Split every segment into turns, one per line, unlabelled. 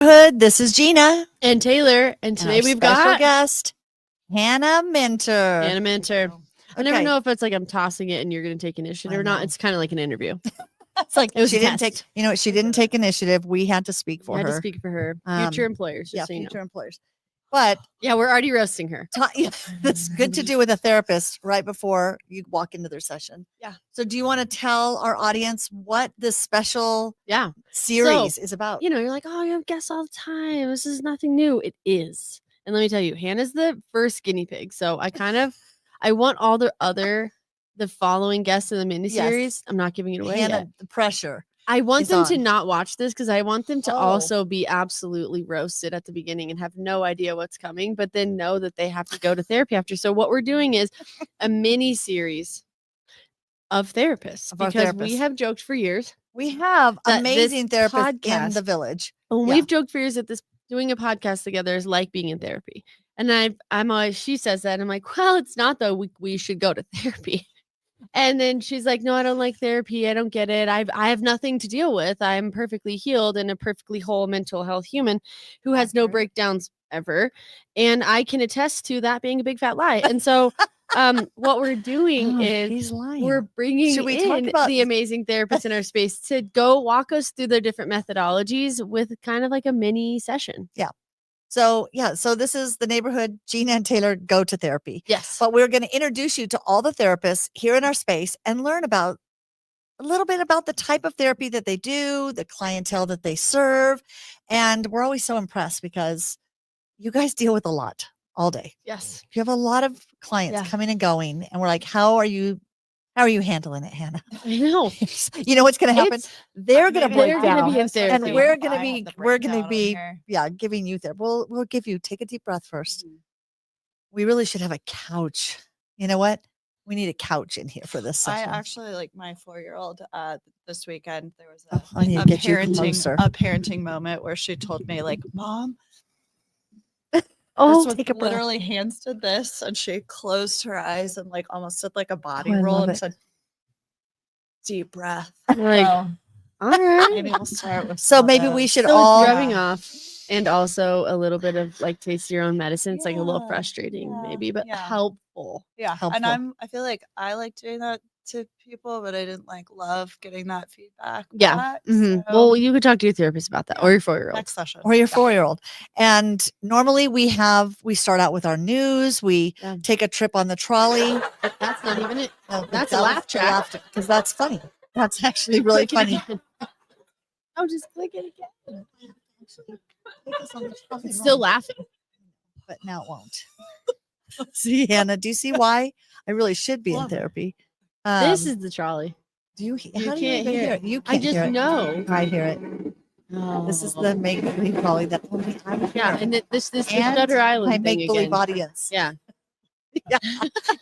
Hood. This is Gina
and Taylor, and today we've got
guest Hannah Minter.
Hannah Minter. I never know if it's like I'm tossing it and you're going to take initiative or not. It's kind of like an interview.
It's like
it was
she didn't take. You know, she didn't take initiative. We had to speak for her.
Had to speak for her. Future employers.
Yeah, future employers. But
yeah, we're already roasting her.
That's good to do with a therapist right before you walk into their session.
Yeah.
So do you want to tell our audience what this special series is about?
You know, you're like, oh, you have guests all the time. This is nothing new. It is. And let me tell you, Hannah's the first guinea pig. So I want all the following guests in the miniseries. Yes. I'm not giving it away
Hannah,
yet.
The pressure.
I want them to not watch this because I want them to also be absolutely roasted at the beginning and have no idea what's coming, but then know that they have to go to therapy after. So what we're doing is a mini series of therapists because we have joked for years.
We have amazing therapists in the village.
We've joked for years that doing a podcast together is like being in therapy. And I'm always, she says that. And I'm like, well, it's not though. We should go to therapy. And then she's like, no, I don't like therapy. I don't get it. I have nothing to deal with. I'm perfectly healed and a perfectly whole mental health human who has no breakdowns ever. And I can attest to that being a big fat lie. And so what we're doing is we're bringing in the amazing therapists in our space to go walk us through their different methodologies with kind of like a mini session.
Yeah. So this is the neighborhood. Gina and Taylor go to therapy.
Yes.
But we're going to introduce you to all the therapists here in our space and learn about a little bit about the type of therapy that they do, the clientele that they serve. And we're always so impressed because you guys deal with a lot all day.
Yes.
You have a lot of clients coming and going. And we're like, how are you handling it, Hannah?
I know.
You know what's going to happen? They're going to break down,
and
we're going to be giving you therapy. We'll give you. Take a deep breath first. Mm-hmm. We really should have a couch. You know what? We need a couch in here for this session.
I actually like my 4-year-old. This weekend there was a parenting moment where she told me, like, Mom.
Take a breath.
Literally hands did this, and she closed her eyes and like almost did like a body roll and said, "Deep breath."
Like, all right.
Maybe we'll start with.
So maybe we should all
rubbing off, and also a little bit of like taste your own medicine. It's like a little frustrating, maybe, but helpful.
Yeah,
helpful.
And I feel like I like doing that to people, but I didn't love getting that feedback.
Back, so. Well, you could talk to your therapist about that, or your 4-year-old.
Next session.
Or your 4-year-old. And normally we start out with our news. We take a trip on the trolley.
That's not even it. No, that's a laugh track.
Because that's funny. That's actually really funny.
Oh, just click it again. It's still laughing.
But now it won't. See, Hannah, do you see why I really should be in therapy?
This is the trolley.
You
can't hear it.
You can't
I just
hear it.
know.
I hear it. Oh. This is the make-believe trolley that only I hear.
Yeah, and this is Shutter Island.
My make-believe audience.
Yeah.
Yeah,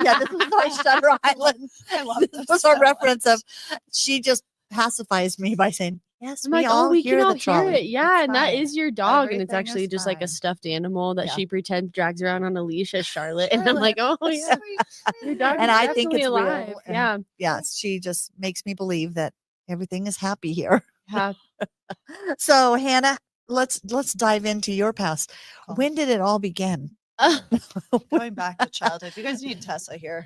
this is my Shutter Island. I love this. Was our reference of she just pacifies me by saying, yes,
I'm like, we can all hear it. Yeah, and that is your dog.
Everything
and it's actually just
fine.
like a stuffed animal that she pretends drags around on a leash as Charlotte. And I'm like, oh yeah. Your dog
and I think it's
alive.
Real.
Yeah.
Yes, she just makes me believe that everything is happy here.
Yeah.
So Hannah, let's dive into your past. When did it all begin?
Going back to childhood. You guys need Tessa here.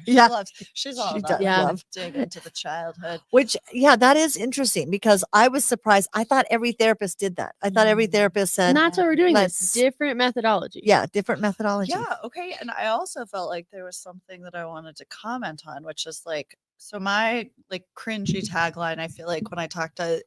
She's all about dig into the childhood.
Which, that is interesting because I was surprised. I thought every therapist did that. I thought every therapist said,
and that's what we're doing. It's different methodology.
Yeah, different methodology.
Yeah, okay. And I also felt like there was something that I wanted to comment on, which is like, so my like cringy tagline, I feel like when I talk to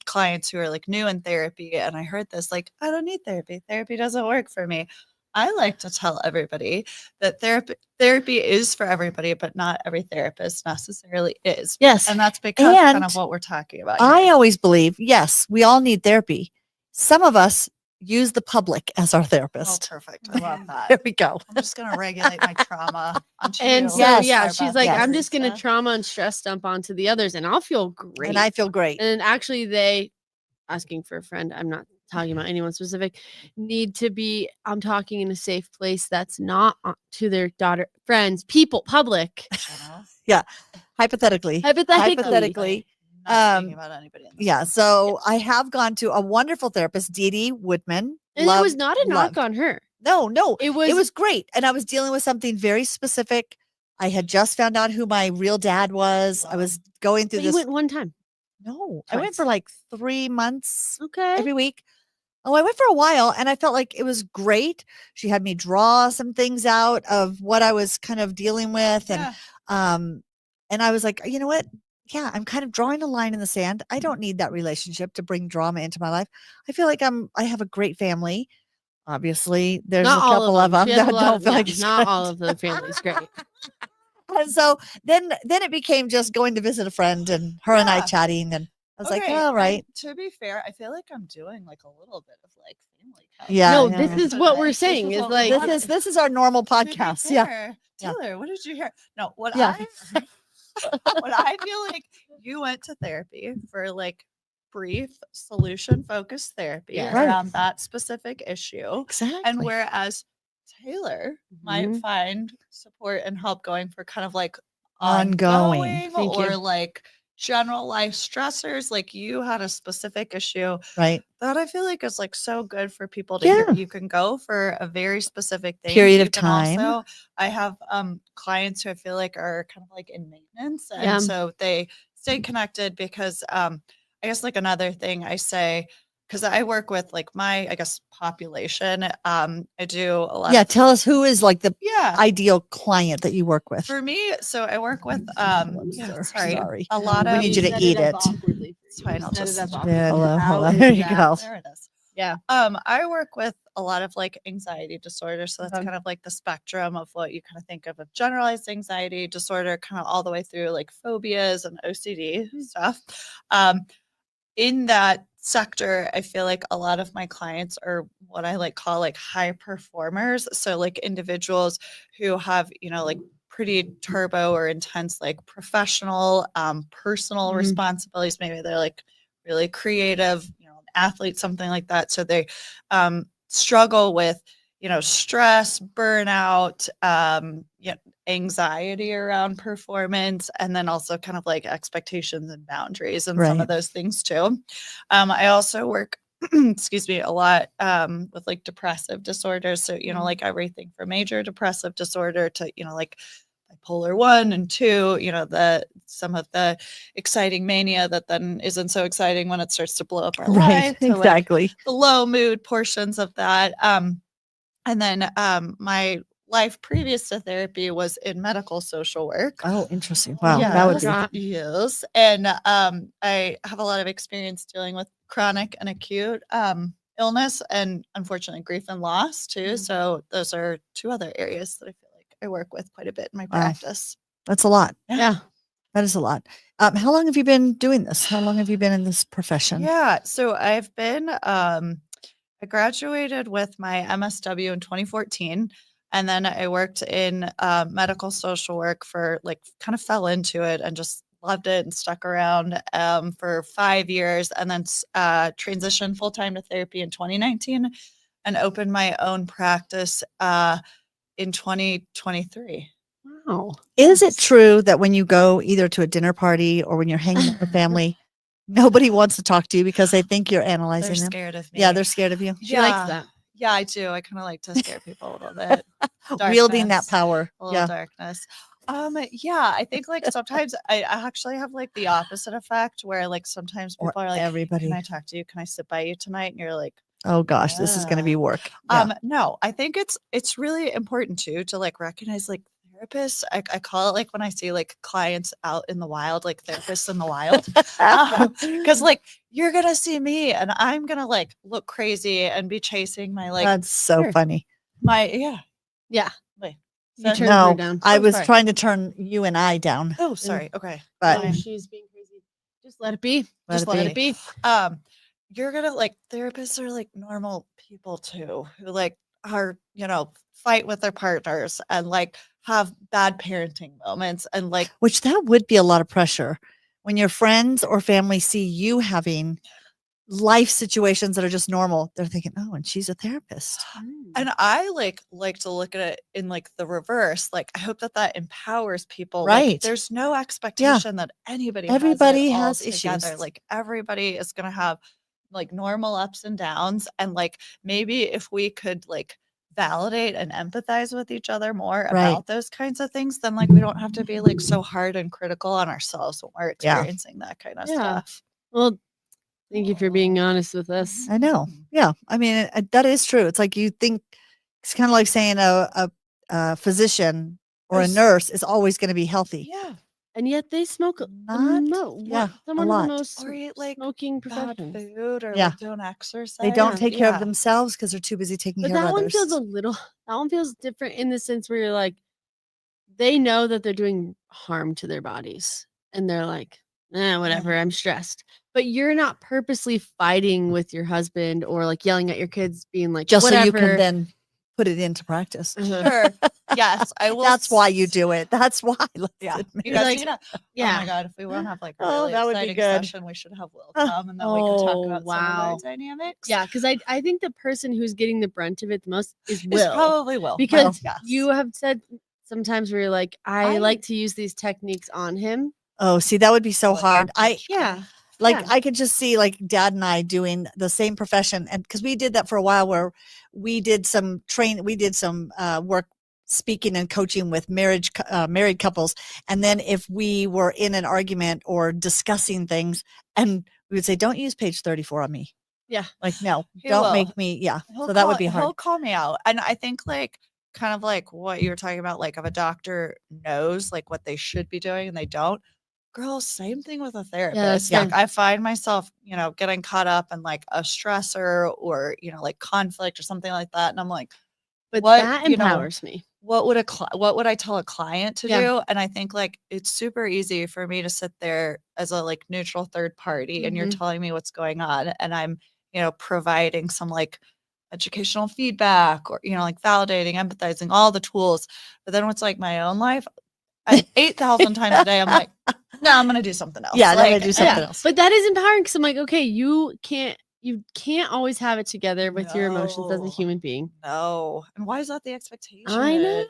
clients who are like new in therapy and I heard this, like, I don't need therapy. Therapy doesn't work for me. I like to tell everybody that therapy is for everybody, but not every therapist necessarily is.
Yes.
And that's because kind of what we're talking about here.
I always believe, yes, we all need therapy. Some of us use the public as our therapist.
Oh, perfect. I love that.
There we go.
I'm just going to regulate my trauma.
And so, she's like, I'm just going to trauma and stress dump onto the others and I'll feel great.
And I feel great.
And actually they, asking for a friend, I'm not talking about anyone specific, need to be, I'm talking in a safe place that's not to their daughter, friends, people, public.
Yeah. Hypothetically.
not speaking about anybody in this
Yeah.
room.
So I have gone to a wonderful therapist, Dee Dee Woodman.
And it was
Loved-
not a knock
loved.
on her.
No,
It
it
was
was great. And I was dealing with something very specific. I had just found out who my real dad was. I
Wow.
was going through
but you
this.
went one time.
No, I went
Twice.
for like 3 months
Okay.
every week. Oh, I went for a while and I felt like it was great. She had me draw some things out of what I was kind of dealing with.
Yeah.
And I was like, you know what? Yeah, I'm kind of drawing a line in the sand. I don't need that relationship to bring drama into my life. I feel like I have a great family. Obviously, there's
Not
a
all
couple
of
of
them.
them
She has a
that
lot
don't
of,
feel
yeah,
like it's
not
great.
all of the family's great.
And so then it became just going to visit a friend and her and I
Yeah.
chatting, and I was like,
Okay,
all right.
and to be fair, I feel like I'm doing like a little bit of like family counseling.
Yeah,
No,
yeah,
this
yeah.
is what we're
This
saying
is
is
what we
like
wanted.
This is our normal
To be
podcast. Yeah.
fair,
Yeah.
Taylor, what did you hear? No, what
Yeah.
what I feel like you went to therapy for like brief solution focused therapy
Yeah.
Right.
around that specific issue.
Exactly.
And whereas Taylor might
Mhm.
find support and help going for kind of like
Ongoing.
Thank
or
you.
like general life stressors, like you had a specific issue
Right.
that I feel like is like so good for people to hear.
Yeah.
You can go for a very specific thing.
Period
You
of
can
time.
Also, I have clients who I feel like are kind of like in maintenance, and
Yeah.
so they stay connected because I guess like another thing I say, because I work with like my population. I do a lot.
Yeah.
Of,
Tell us who is like the
yeah.
ideal client that you work with.
For me, so I work with
Sorry.
a lot
We
of.
need you to
set
eat
up
it.
awkwardly for
It's
you.
fine, I'll
Set it
just
up
do it.
awkwardly.
Hello,
How
hello.
is
There you
that?
go.
There it is.
Yeah.
I work with a lot of like anxiety disorder. So that's
Okay.
kind of like the spectrum of what you kind of think of generalized anxiety disorder, kind of all the way through like phobias and OCD stuff. In that sector, I feel like a lot of my clients are what I like call like high performers. So like individuals who have, like pretty turbo or intense like professional, personal
Mhm.
responsibilities. Maybe they're like really creative, athlete, something like that. So they struggle with, stress, burnout, anxiety around performance, and then also kind of like expectations and boundaries and some
Right.
of those things too. I also work, excuse me, a lot with like depressive disorders. So, like everything from major depressive disorder to, like bipolar 1 and 2, some of the exciting mania that then isn't so exciting when it starts to blow up our
Right.
life, to like
Exactly.
the low mood portions of that. And then my life previous to therapy was in medical social work.
Oh, interesting. Wow.
Yeah.
That would be.
Got-
Yes. And I have a lot of experience dealing with chronic and acute illness and unfortunately grief and loss too.
Mhm.
So those are two other areas that I feel like I work with quite a bit in my
Wow.
practice.
That's a lot.
Yeah.
That is a lot. How long have you been doing this? How long have you been in this profession?
Yeah. So I've been, I graduated with my MSW in 2014. And then I worked in medical social work for like kind of fell into it and just loved it and stuck around for 5 years, and then transitioned full time to therapy in 2019 and opened my own practice in 2023.
Wow.
Is it true that when you go either to a dinner party or when you're hanging out with family, nobody wants to talk to you because they think you're analyzing
They're
them?
scared of me.
Yeah, they're scared of you.
She likes that.
Yeah, I do. I kind of like to scare people a little bit.
Wielding that
Darkness.
power.
A little
Yeah.
darkness. Yeah, I think like sometimes I actually have like the opposite effect where like sometimes
Or
people are like,
everybody.
"Can I talk to you? Can I sit by you tonight?" And you're like,
Oh gosh, this is going to be
"Yeah."
work. Yeah.
No, I think it's really important too to like recognize like therapists. I call it like when I see like clients out in the wild, like therapists in the wild. Because like you're gonna see me and I'm gonna like look crazy and be chasing my like
That's so
Sure.
funny.
my yeah.
Yeah.
Wait.
You
So-
turned her
No,
down.
I
Oh,
was
sorry.
trying to turn you and I down,
Oh, sorry. Okay.
but
Oh, she's being crazy. Just let it be.
Let
Just
it
let
be.
it be.
You're gonna like therapists are like normal people too who like are fight with their partners and like have bad parenting moments and like
which that would be a lot of pressure when your friends or family see you having life situations that are just normal, they're thinking, oh, and she's a therapist.
And I like to look at it in like the reverse. Like I hope that empowers people. Like,
Right.
there's no expectation that anybody
Everybody
has
has
it all together.
issues.
Like everybody is gonna have like normal ups and downs. And like maybe if we could like validate and empathize with each other more
Right.
about those kinds of things, then like we don't have to be like so hard and critical on ourselves when we're
Yeah.
experiencing that kind of
Yeah.
stuff.
Well, thank you for being honest with us.
I know. Yeah. I mean, that is true. It's like you think it's kind of like saying a physician or a
There's-
nurse is always going to be healthy.
Yeah.
And yet they smoke
Not-
yeah,
a
one of
lot.
the most
Or eat like
smoking
bad
professions.
food or
Yeah.
like don't exercise.
They don't
Yeah.
take care of themselves because they're too busy taking
But
care of
that one
others.
feels that one feels different in the sense where you're like, they know that they're doing harm to their bodies. And they're like, whatever, I'm stressed. But you're not purposely fighting with your husband or like yelling at your kids, being like,
just
whatever.
so you can then put it into practice.
Sure. Yes, I will.
That's why you do it. That's why. let's
Yeah.
admit
You
it.
guys
like,
need to. Oh
yeah.
my God. If we want to have like a
Oh,
really
that would be
exciting
good.
session, we should have Will come and then we can talk about some of our dynamics.
Yeah, because I think the person who's getting the brunt of it the most is
It's
Will.
probably Will.
Because
yes.
you have said sometimes where you're like, I
I-
like to use these techniques on him.
Oh, see, that would be so
Oh,
hard.
Yeah.
I could just see like Dad and I doing the same profession. And because we did that for a while where we did some work speaking and coaching with married couples. And then if we were in an argument or discussing things, and we would say, don't use page 34 on me.
Yeah.
Like, no,
He
don't
will.
make me. Yeah.
He'll
So that would
call-
be hard.
He'll call me out. And I think like kind of like what you were talking about, like if a doctor knows like what they should be doing and they don't. Girl, same thing with a therapist.
Yeah.
Like I find myself, getting caught up in like a stressor or, like conflict or something like that. And I'm like,
But
what,
that empowers me.
what would I tell a client to
Yeah.
do? And I think like it's super easy for me to sit there as a like neutral third party and you're
Mhm.
telling me what's going on and I'm, providing some like educational feedback or, like validating, empathizing, all the tools. But then what's like my own life, 8,000 times a day, I'm like, no, I'm going to do something else.
Yeah, I'm gonna
like,
do something else.
But that is empowering because I'm like, okay, you can't always have it together with your emotions as a
No.
human being.
No. And why is that the expectation?
I know.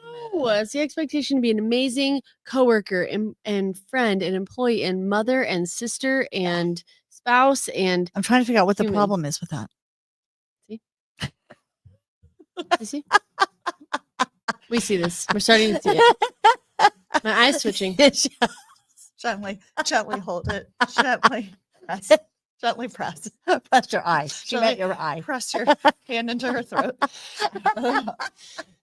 It's the expectation to be an amazing coworker and friend and employee and mother and sister and spouse and
I'm trying to figure out what the
human.
problem is with that.
you see? We see this. We're starting to see it. My eyes twitching.
Gently hold it. Gently press.
Press your eye. She meant your eye.
Press your hand into her throat.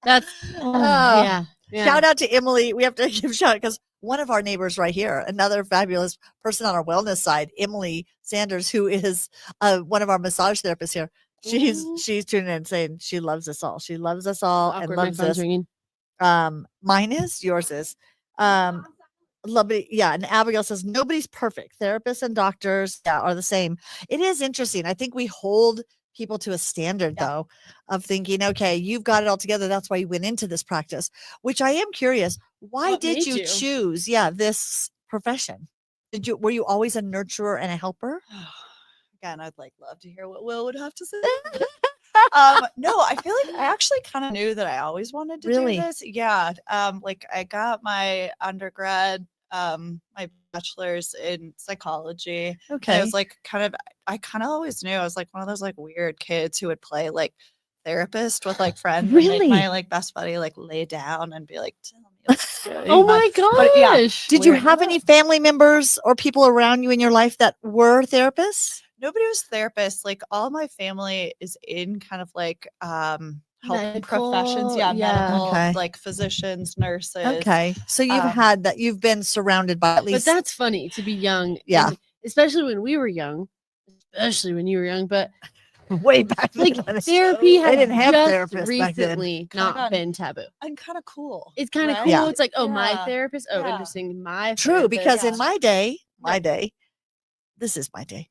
That's yeah.
Shout out to Emily. We have to give shout out because one of our neighbors right here, another fabulous person on our wellness side, Emily Sanders, who is one of our massage therapists here. She's tuning in saying she loves us all. She loves us all and
Awkward, my
loves
phone's
us.
ringing.
Mine is, yours is. Lovely. Yeah. And Abigail says nobody's perfect. Therapists and doctors are the same. It is interesting. I think we hold people to a standard though of thinking, okay, you've got it all together. That's why you went into this practice, which I am curious. Why
What
did
made
you
you?
choose? This profession? Were you always a nurturer and a helper?
Again, I'd love to hear what Will would have to say. No, I feel like I actually kind of knew that I always wanted to
Really?
do this. Yeah. Like I got my undergrad, my bachelor's in psychology. And
Okay.
it was like I kind of always knew I was like one of those like weird kids who would play like therapist with like friends. And
Really?
make my like best buddy like lay down and be like, tell me what's going
Oh
on."
my
But yeah,
gosh.
Did you
weird.
have any family members or people around you in your life that were therapists?
Nobody was therapists. Like all my family is in kind of like helping professions.
Medical,
Yeah,
yeah.
medical,
Okay.
like physicians, nurses.
Okay. So you've
Um,
you've been surrounded by at
But
least
that's funny to be young.
Yeah.
and especially when we were young. Especially when you were young. But
way back
like
then.
therapy
They
has
didn't have
just
therapists back then.
recently
Kinda
not
gone-
been taboo.
And kind of cool.
It's kind of
right?
cool.
Yeah.
It's like, oh, my
Yeah.
therapist. Oh,
Yeah.
interesting. My
True, because
therapist.
in my day, this is my day.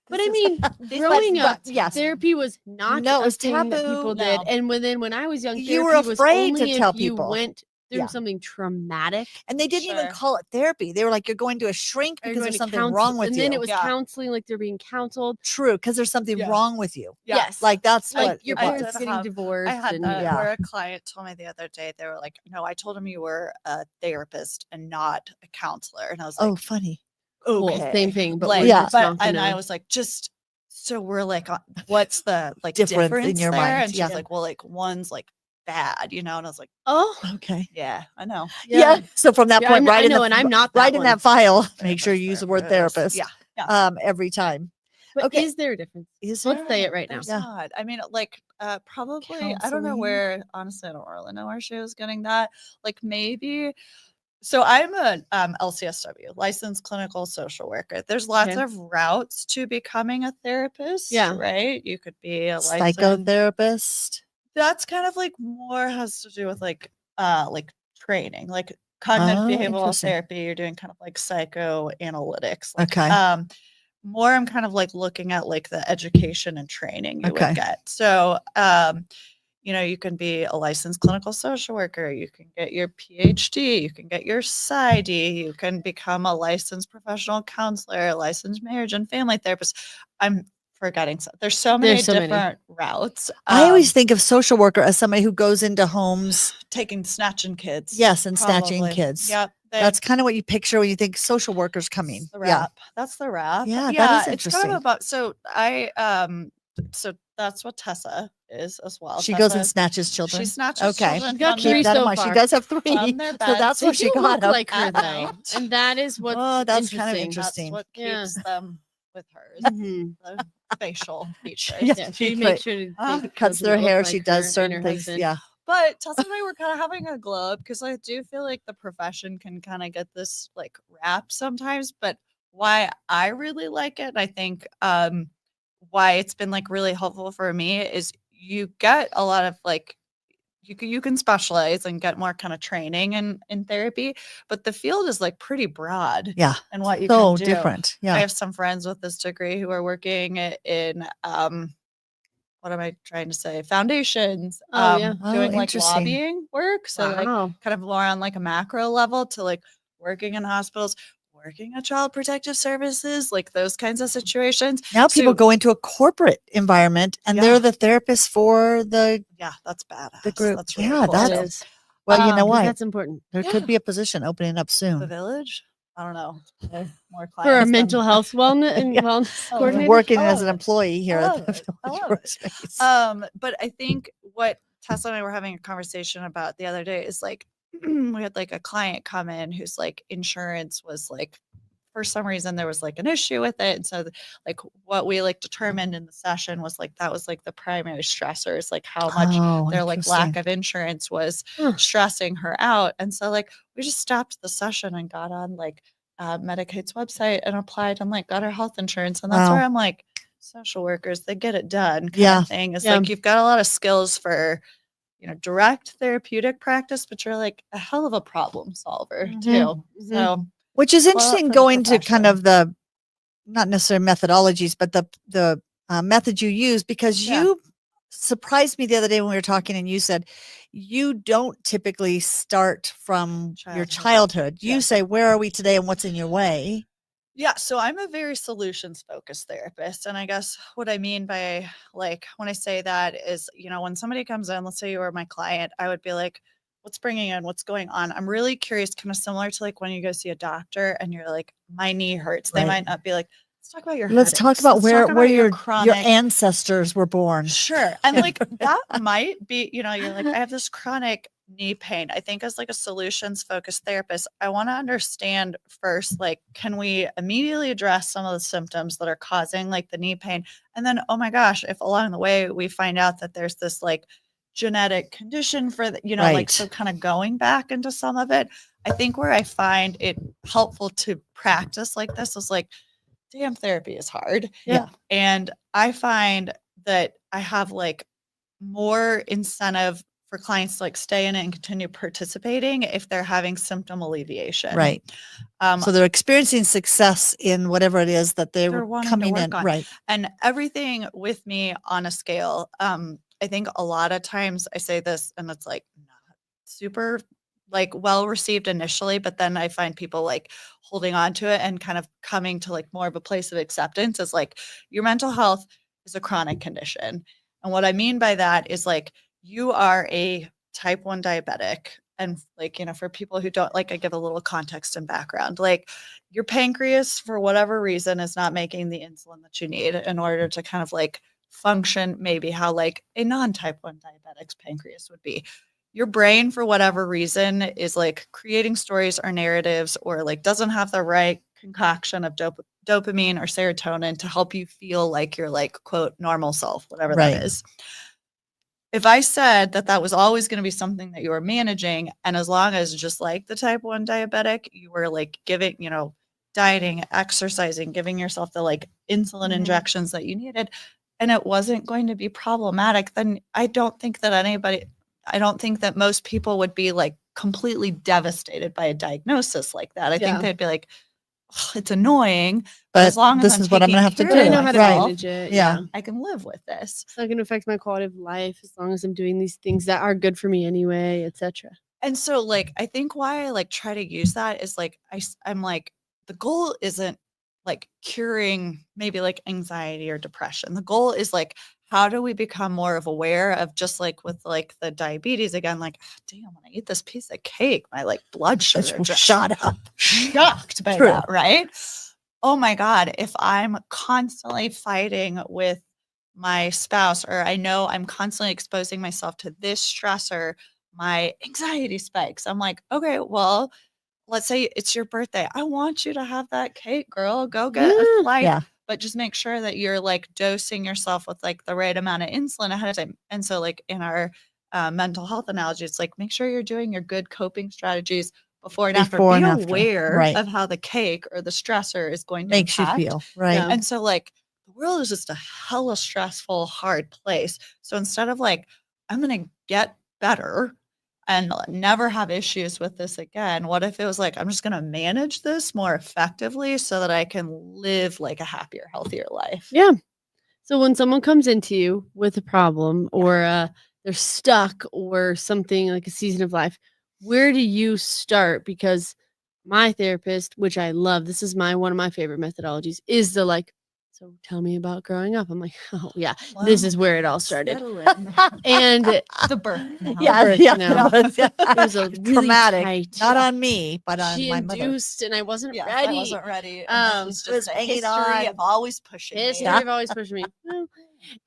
But
This
I
is-
mean,
But-
growing up,
yes.
therapy was not
No, it
a
was
thing that
taboo.
people did.
No.
And when I was young,
You were
therapy was
afraid to
only
tell
if you
people.
went through
Yeah.
something traumatic.
And they didn't even
Sure.
call it therapy. They were like, you're going to a shrink
Or you're
because
going
there's
to
something
counsel-
wrong with
and
you.
then it was
Yeah.
counseling, like they're being counseled.
True, because there's something
Yeah.
wrong with you.
Yeah.
Yes.
Like that's
Like
what
your
it
I
parents
was.
did
getting
have-
divorced.
I had
and
that
Yeah.
where a client told me the other day, they were like, no, I told him you were a therapist and not a counselor. And I was like,
Oh, funny.
well,
okay.
same thing, but
Like,
we're
Yeah.
just
but,
not
and I
gonna-
was like, just so we're like, what's the like
Difference in
difference
your
there?
mind,
And she's
yeah.
like, well, like one's like bad, you know? And I was like,
oh
Okay.
yeah, I know.
Yeah. So from that
Yeah,
point,
I
right in
know,
the
and I'm not that
right in
one.
that file, make sure
Therapist,
you use the word therapist.
Yeah.
Every time.
But
Okay.
is there a difference?
Is
Let's
there?
say it right now.
There's
Yeah.
not. I mean, like, probably, I don't know
Counseling?
where, honestly, I don't really know where she was getting that. Like, maybe, so I'm a LCSW, licensed clinical social worker. There's lots
Okay.
of routes to becoming a therapist,
Yeah.
right? You could be a licensed,
Psychotherapist.
that's kind of like more has to do with like training, like cognitive
Oh,
behavioral
interesting.
therapy. You're doing kind of like psychoanalytics. Like,
Okay.
more I'm kind of like looking at like the education and training you
Okay.
would get. So you know, you can be a licensed clinical social worker, you can get your PhD, you can get your PsyD, you can become a licensed professional counselor, a licensed marriage and family therapist. I'm forgetting some. There's so many
There's so many.
different routes.
I always think of social worker as somebody who goes into homes,
taking snatching kids.
yes, and snatching
probably.
kids.
Yep.
That's kind of what you picture when you think social workers coming.
the
Yeah.
wrap. That's the wrap.
Yeah, that is
It's kind
interesting.
of about so that's what Tessa is as well.
She goes and
Tessa,
snatches children.
She snatches
Okay.
children
got
from
Keep
three
that in
so
mind. She
far.
does have 3.
From their
So
beds.
that's
They
what she
do
got.
look
up
like her
at
though,
night.
and that is what's
Oh, that's kind of
interesting.
interesting.
That's what
Yeah.
keeps them with hers.
Mhm.
The facial features.
Yeah.
Yeah, she
She
makes sure to take
Cuts
children
their
that look
hair.
like
She
her
does
and
certain
her
things.
husband.
Yeah.
But Tessa and I were kind of having a glow because I do feel like the profession can kind of get this like rap sometimes. But why I really like it, I think why it's been like really helpful for me is you get a lot of like you can specialize and get more kind of training in therapy, but the field is like pretty broad
Yeah.
and what you
So
can do.
different.
I
Yeah.
have some friends with this degree who are working in what am I trying to say? Foundations.
Oh, yeah.
Doing
Oh,
like
interesting.
lobbying work. So like
Wow.
kind of more on like a macro level to like working in hospitals, working at child protective services, like those kinds of situations.
Now people
So-
go into a corporate environment and
Yeah.
they're the therapist for the
Yeah, that's badass.
the group.
That's really
Yeah,
cool.
that's-
That
So,
is.
well, you know
'cause
what?
That's important
There
Yeah.
could be a position opening up
the
soon.
Village. I don't know. More clients
for a
than-
mental health wellness and
Yeah.
wellness
Oh,
coordinator.
Working
I
as
love
an
it.
employee here
I
at
love
the
it. I
Village
love it.
Workspace.
But I think what Tessa and I were having a conversation about the other day is like we had like a client come in whose like insurance was like for some reason there was like an issue with it. And so like what we like determined in the session was like that was like the primary stressors, like how much
Oh,
their like lack
interesting.
of insurance was
Huh.
stressing her out. And so like we just stopped the session and got on like Medicaid's website and applied and like got her health insurance. And that's
Wow.
where I'm like, social workers, they get it done kind
Yeah.
of thing. It's
Yeah.
like you've got a lot of skills for, you know, direct therapeutic practice, but you're like a hell of a problem solver
Mhm.
too.
Mhm.
So
Which is
Well,
interesting
for the
going to kind
profession.
of the not necessarily methodologies, but the method you use because
Yeah.
you surprised me the other day when we were talking and you said you don't typically start from your
Childhood.
childhood. You
Yeah.
say, where are we today and what's in your way?
yeah, so I'm a very solutions focused therapist. And I guess what I mean by like when I say that is, you know, when somebody comes in, let's say you were my client, I would be like, what's bringing in? What's going on? I'm really curious, kind of similar to like when you go see a doctor and you're like, my knee hurts. They
Right.
might not be like, let's talk about your
Let's talk
headaches.
about
Let's
where
talk
where
about
your
chronic
ancestors were born.
Sure. And like that might be, you know, you're like, I have this chronic knee pain. I think as like a solutions focused therapist, I want to understand first, like, can we immediately address some of the symptoms that are causing like the knee pain? And then, oh my gosh, if along the way we find out that there's this like genetic condition for the, you know, like,
Right.
so kind of going back into some of it, I think where I find it helpful to practice like this is like, damn, therapy is hard.
Yeah.
And I find that I have like more incentive for clients to like stay in it and continue participating if they're having symptom alleviation.
Right. So they're experiencing success in whatever it is that they
They're
were
wanting to
coming
work
in.
on.
Right.
And everything with me on a scale. I think a lot of times I say this and it's like not super like well received initially, but then I find people like holding on to it and kind of coming to like more of a place of acceptance as like your mental health is a chronic condition. And what I mean by that is like you are a type 1 diabetic. And like, for people who don't like, I give a little context and background. Like your pancreas, for whatever reason, is not making the insulin that you need in order to kind of like function maybe how like a non-type 1 diabetic's pancreas would be. Your brain, for whatever reason, is like creating stories or narratives or like doesn't have the right concoction of dopamine or serotonin to help you feel like you're like, quote, normal self, whatever
Right.
that is. If I said that that was always going to be something that you were managing, and as long as just like the type 1 diabetic, you were like giving, dieting, exercising, giving yourself the like insulin
Mhm.
injections that you needed, and it wasn't going to be problematic, then I don't think that most people would be like completely devastated by a diagnosis like that. I think
Yeah.
they'd be like, "Ugh, it's annoying,
But
as long as
this
I'm
is what I'm
taking
gonna have to
care
But I
of
do.
know how to
Right.
manage it.
Yeah.
Yeah.
I can live with this."
It's not going to affect my quality of life as long as I'm doing these things that are good for me anyway, etc.
And so, like, I think why I like try to use that is like I'm like the goal isn't like curing maybe like anxiety or depression. The goal is like how do we become more of aware of just like with like the diabetes again, like damn, when I eat this piece of cake, my like blood sugar just
Shut up.
shocked by
True.
that, right? Oh my God, if I'm constantly fighting with my spouse, or I know I'm constantly exposing myself to this stressor, my anxiety spikes. I'm like, okay, well, let's say it's your birthday. I want you to have that cake, girl. Go get a flight.
Yeah.
But just make sure that you're like dosing yourself with like the right amount of insulin ahead of time. And so, like in our mental health analogy, it's like make sure you're doing your good coping strategies before and after.
Before
Be
and after,
aware
right.
of how the cake or the stressor is going to
Makes you
impact.
feel, right?
Yeah.
And so, like, the world is just a hella stressful, hard place. So instead of like, I'm going to get better and never have issues with this again, what if it was like, I'm just going to manage this more effectively so that I can live like a happier, healthier life?
Yeah. So when someone comes into you with a problem or they're stuck or something like a season of life, where do you start? Because my therapist, which I love, this is one of my favorite methodologies, is the like, so tell me about growing up. I'm like, oh yeah, this is where it all started.
Settle in.
And
The birth. canal.
Yeah,
birth
yeah,
canal.
it
it was a really
traumatic.
tight.
Not on me, but on
She
my mother.
induced, and I wasn't
Yes,
ready.
I wasn't ready. And this is
it was
just a
hanging
history
on.
of always pushing me.
History
Yeah.
of always pushing me. Well,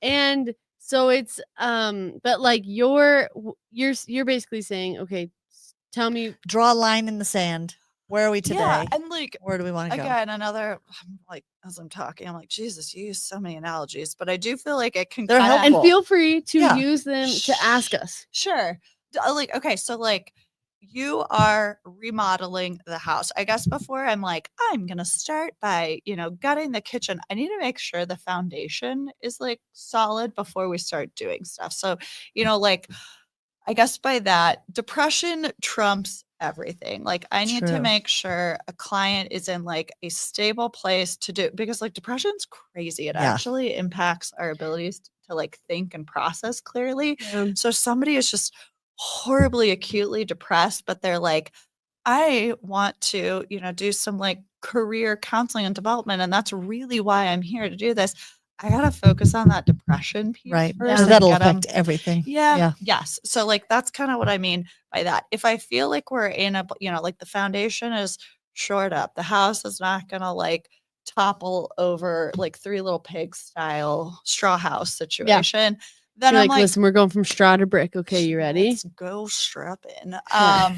and so it's but like you're basically saying, okay, tell me.
Draw a line in the sand. Where are we today?
Yeah, and like
Where do we want to go?
again, I'm like as I'm talking, I'm like, Jesus, you use so many analogies, but I do feel like it can
They're
kinda-
helpful.
And feel free to
Yeah.
use them to ask us.
Sure. Like, okay, so like you are remodeling the house. I guess before I'm like, I'm gonna start by, gutting the kitchen. I need to make sure the foundation is like solid before we start doing stuff. So, like I guess by that, depression trumps everything. Like I need to
True.
make sure a client is in like a stable place to do because like depression's crazy. It
Yeah.
actually impacts our abilities to like think and process clearly.
Yeah.
So somebody is just horribly acutely depressed, but they're like, I want to, do some like career counseling and development. And that's really why I'm here to do this. I gotta focus on that depression piece
Right.
first.
Because
and
that'll
get 'em-
affect everything.
yeah. Yes. So like that's kind of what I mean by that. If I feel like we're in a, like the foundation is shored up, the house is not gonna like topple over like Three Little Pigs style straw house situation. Then
You're
I'm like,
listen, we're going from straw to brick. Okay, you ready?
Let's go strap in.
Yeah.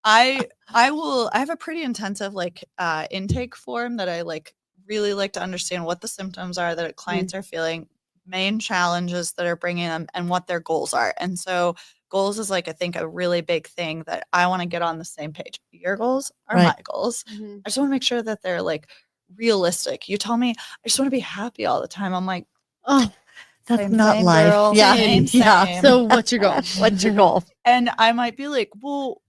I have a pretty intensive like intake form that I like really like to understand what the symptoms are that clients are feeling, main challenges that are bringing them, and what their goals are. And so goals is like I think a really big thing that I want to get on the same page. Your goals are
Right.
my goals.
Mhm.
I just want to make sure that they're like realistic. You tell me I just want to be happy all the time. I'm like,
Oh,
That's
same,
not
same,
life.
girl.
Yeah.
Same,
Yeah.
same.
so what's your goal?
What's your goal?
And I might be like, well,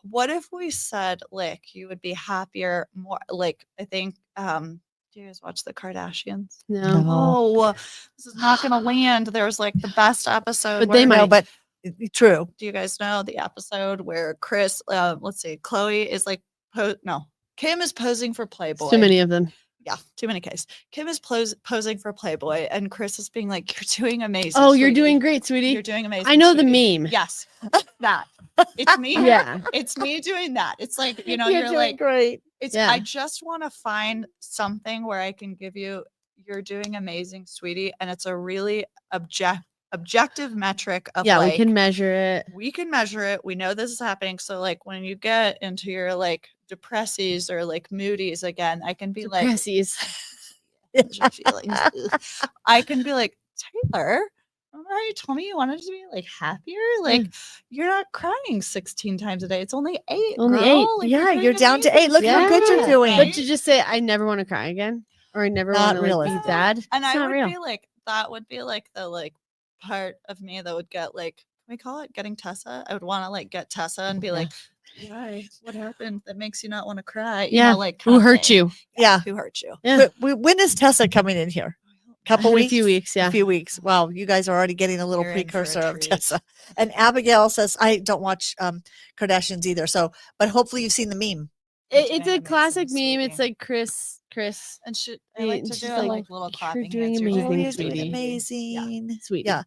what if we said, like, you would be happier more? Like, I think, do you guys watch the Kardashians?
No.
No.
Oh, this is not going to land. There was like the best episode.
But they
where-
might.
No, but True.
Do you guys know the episode where Chris, let's see, Chloe is like, Kim is posing for Playboy.
Too many of them.
Yeah, too many Ks. Kim is posing for Playboy, and Chris is being like, "You're doing amazing.
Oh, you're
sweetie.
doing great, sweetie.
You're doing amazing."
I know
sweetie."
the meme.
Yes, that. It's me.
Yeah.
It's me doing that. It's like, you're
doing
like,
great.
it's.
Yeah.
I just want to find something where I can give you, "You're doing amazing, sweetie," and it's a really objective metric of
Yeah,
like,
we can measure it.
we can measure it. We know this is happening. So like when you get into your like depressies or like moodies again, I can be like,
Depressies.
your feelings. Ugh. I can be like, Taylor, remember how you told me you wanted to be like happier? Like you're not crying 16 times a day. It's only 8.
Only
girl.
8.
Like,
Yeah,
doing
you're down to 8.
amazing,
Look how good you're
sweetie."
doing.
But to just say, I never want to cry again, or I never
Not
want to like, be
realistic.
sad.
And
it's
I
not
would
real.
be like, that would be like the like part of me that would get like, can we call it getting Tessa? I would want to like get Tessa and be like, why? What happened that makes you not want to cry? You
Yeah.
know, like
Who
kind of
hurt
thing.
you?
Yeah.
Who hurt you?
Yeah.
When is Tessa coming in here? Couple
In
weeks?
a few weeks, yeah.
A few weeks. Wow, you guys are already getting a little
You're in for a
precursor of
treat.
Tessa. And Abigail says, I don't watch Kardashians either. So, but hopefully you've seen the meme.
You're
It's
doing
a classic
amazing,
meme. It's
sweetie.
like Chris.
And I like to
she's
do it
like,
like little
"You're
clapping
doing
hands. You're
amazing,
Oh,
doing
you're
sweetie.
doing
amazing.
amazing.
Sweetie.
Yeah.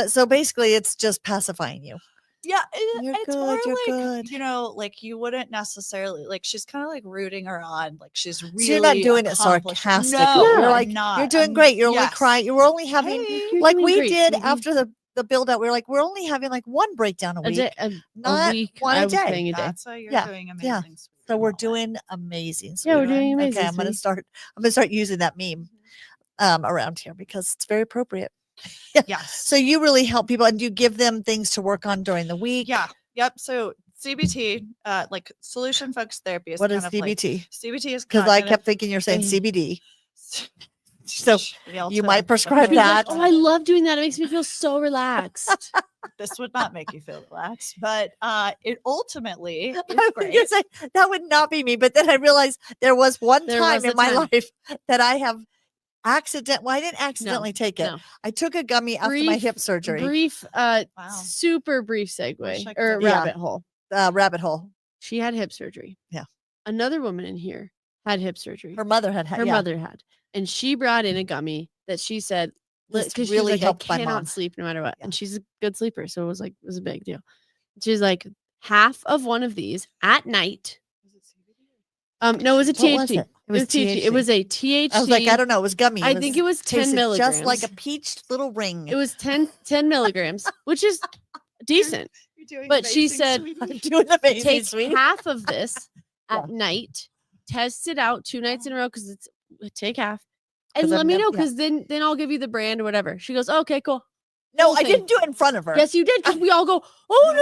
So basically it's just pacifying you.
Yeah,
You're
it's
good,
more
you're
like,
good.
you know, like you wouldn't necessarily like, she's kind of like rooting her on, like she's really
So you're not doing it
accomplished.
sarcastically.
No,
You're
I'm
like,
not.
you're doing
I'm-
great. You're only
yes.
crying. You were only having
Hey,
You're
like
doing
we
great,
did
sweetie.
after the build out. We were like, we're only having like one breakdown a
A
week.
day, a
not
week.
one
I
a
was
day.
saying a day.
That's why you're
Yeah,
doing
yeah.
amazing. sweetie,
So we're
and all that.
doing amazing.
Yeah, we're
sweetheart.
doing amazing.
Okay, I'm gonna
sweetie.
start using that meme around here because it's very appropriate.
Yes.
So you really help people and you give them things to work on during the week.
Yeah. Yep. So CBT, like solution focused therapy is
What
kind
is
of like,
CBT?
CBT is
Because I
cognitive-
kept thinking you're saying CBD. So
Be able
you
to-
might prescribe
She's like,
that.
oh, I love doing that. It makes me feel so relaxed.
This would not make you feel relaxed, but it ultimately is
I was
great.
gonna say, that would not be me, but then I realized there was one
There
time
was
in
a
my
time.
life that I have well, I didn't accidentally take it.
no.
I took a gummy after my hip surgery.
Brief,
Wow.
super brief
Wish I
segue
could
or
have-
Yeah.
rabbit hole.
Rabbit hole.
She had hip surgery.
Yeah.
Another woman in here had hip surgery.
Her mother had
Her
yeah.
mother had, and she brought in a gummy that she said
This
because
really
she's like,
helped
I
my
cannot
mom.
sleep no matter what,
Yeah.
and she's a good sleeper, so it was a big deal. She's like half of one of these at night. No, it was a
What was
THC.
it? It was
THC. It was a THC.
I was like, I don't know. It was gummy.
I think it was 10
tasted
milligrams.
just like a peach little ring.
It was 10 milligrams, which is decent.
You're doing
But she
amazing,
said,
sweetie.
I'm doing amazing,
Take
sweet.
half of this
Yeah.
at night, test it out 2 nights in a row because it's take half,
'Cause
and
I've
let me
nev-
know
yeah.
because then I'll give you the brand or whatever. She goes, okay, cool.
No,
whole
I
thing.
didn't do it in front of her.
Yes, you did because we all go, oh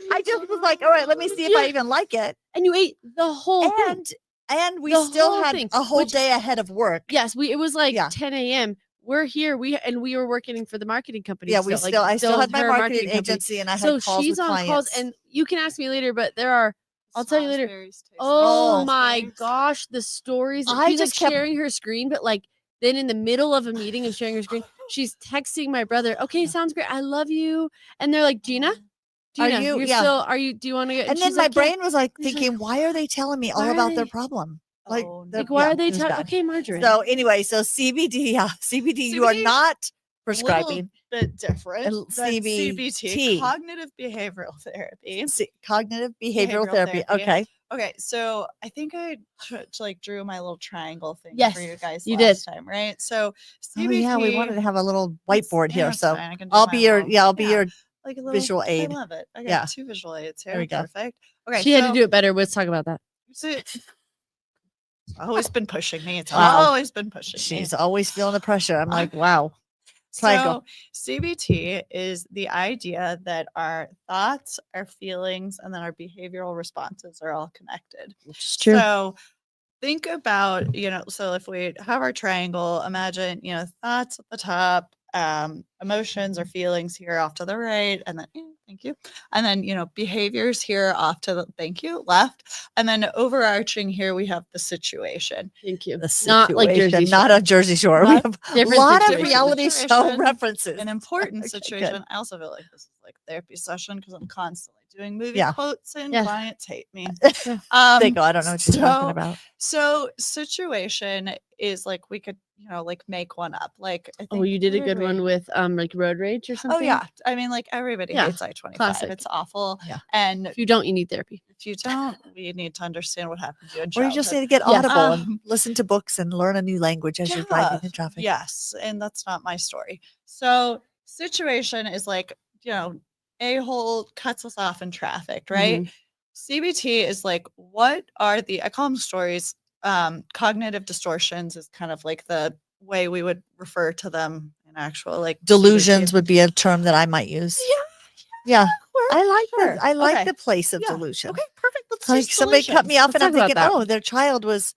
no.
I just was like, all right, let me see if I
Yeah.
even like it.
And you ate the whole thing.
And we
The
still
whole
had
thing,
a whole
which-
day ahead of work.
Yes, it was like
Yeah.
10 a.m. We're here. We were working for the marketing company.
Yeah,
I
I still had my
her
marketing
company.
agency and I had
So
calls
she's
with
on
clients.
calls, and you can ask me later, but there are. I'll tell you later.
Raspberries taste like
Oh my
raspberries.
gosh, the stories. That
I
she's
just
like
kept-
sharing her screen, but like then in the middle of a meeting and sharing her screen, she's texting my brother. Okay, sounds great. I love you. And they're like, Gina,
Are
Gina,
you-
you're
yeah.
still. Are you? Do you want to get?
and then
she's
my
like, yeah.
brain was like
She's like,
thinking, why are they telling me all
why are
about their
they-
problem? Like,
Oh,
the-
Like, why
yeah,
are they
it was
talking?
bad.
Okay, Marjorie.
So anyway, so CBD, yeah, CBD, you are
CBD,
not prescribing
bit different.
And
than
CBT.
CBT, cognitive behavioral therapy.
cognitive behavioral
Behavioral
therapy.
therapy.
Okay.
Okay, so I think I like drew my little triangle thing
Yes,
for you guys
you
last time, right? So
Oh
CBT.
yeah, we wanted to have a little
it's-
whiteboard
yeah,
here,
it's
so
fine, I can do
I'll
my
be your
little-
I'll be your
like a little
visual aid.
I love it. I got
Yeah.
2 visual aids here.
There we go.
Perfect. Okay,
she had to do it better. Let's talk about that.
So it's always been pushing me. It's
Wow.
always been pushing me.
She's always feeling the pressure. I'm like, wow. Triangle.
So CBT is the idea that our thoughts, our feelings, and then our behavioral responses are all connected.
It's true.
So think about, so if we have our triangle, imagine, thoughts at the top, emotions or feelings here off to the right, and then Thank you. And then, behaviors here off to the thank you, left. And then overarching here, we have the situation.
Thank you.
The
Not like
situation,
Jersey
not
Shore.
a Jersey Shore. We
Not
have a
different
lot of
situation.
reality show
Situation,
references.
An important
Okay, good.
situation. I also feel like this is like therapy session because I'm constantly doing movie
Yeah.
quotes and
Yeah.
clients hate me.
They go, I don't know what you're talking about.
So situation is like we could, like make one up. Like I think
You did a good one
road
with like road rage or
rage.
something.
Oh yeah. I mean, like everybody
Yeah,
hates I-25.
classic.
It's awful.
Yeah.
And
If you don't, you need therapy.
if you don't, we need to understand what happened to you in
Or you just need
childhood.
to get
Yeah.
audible and listen to books and learn a new language as you're driving in traffic.
Yes, and that's not my story. So situation is like, a-hole cuts us off in traffic, right?
Mhm.
CBT is like, what are I call them stories. Cognitive distortions is kind of like the way we would refer to them in actual like
Delusions
CBT.
would be a term that I might use. Yeah. I like the place of
Yeah.
delusion.
Okay, perfect. Let's
Like
use
somebody cut me
delusions.
off and I'm
Let's talk
thinking,
about that.
oh, their child was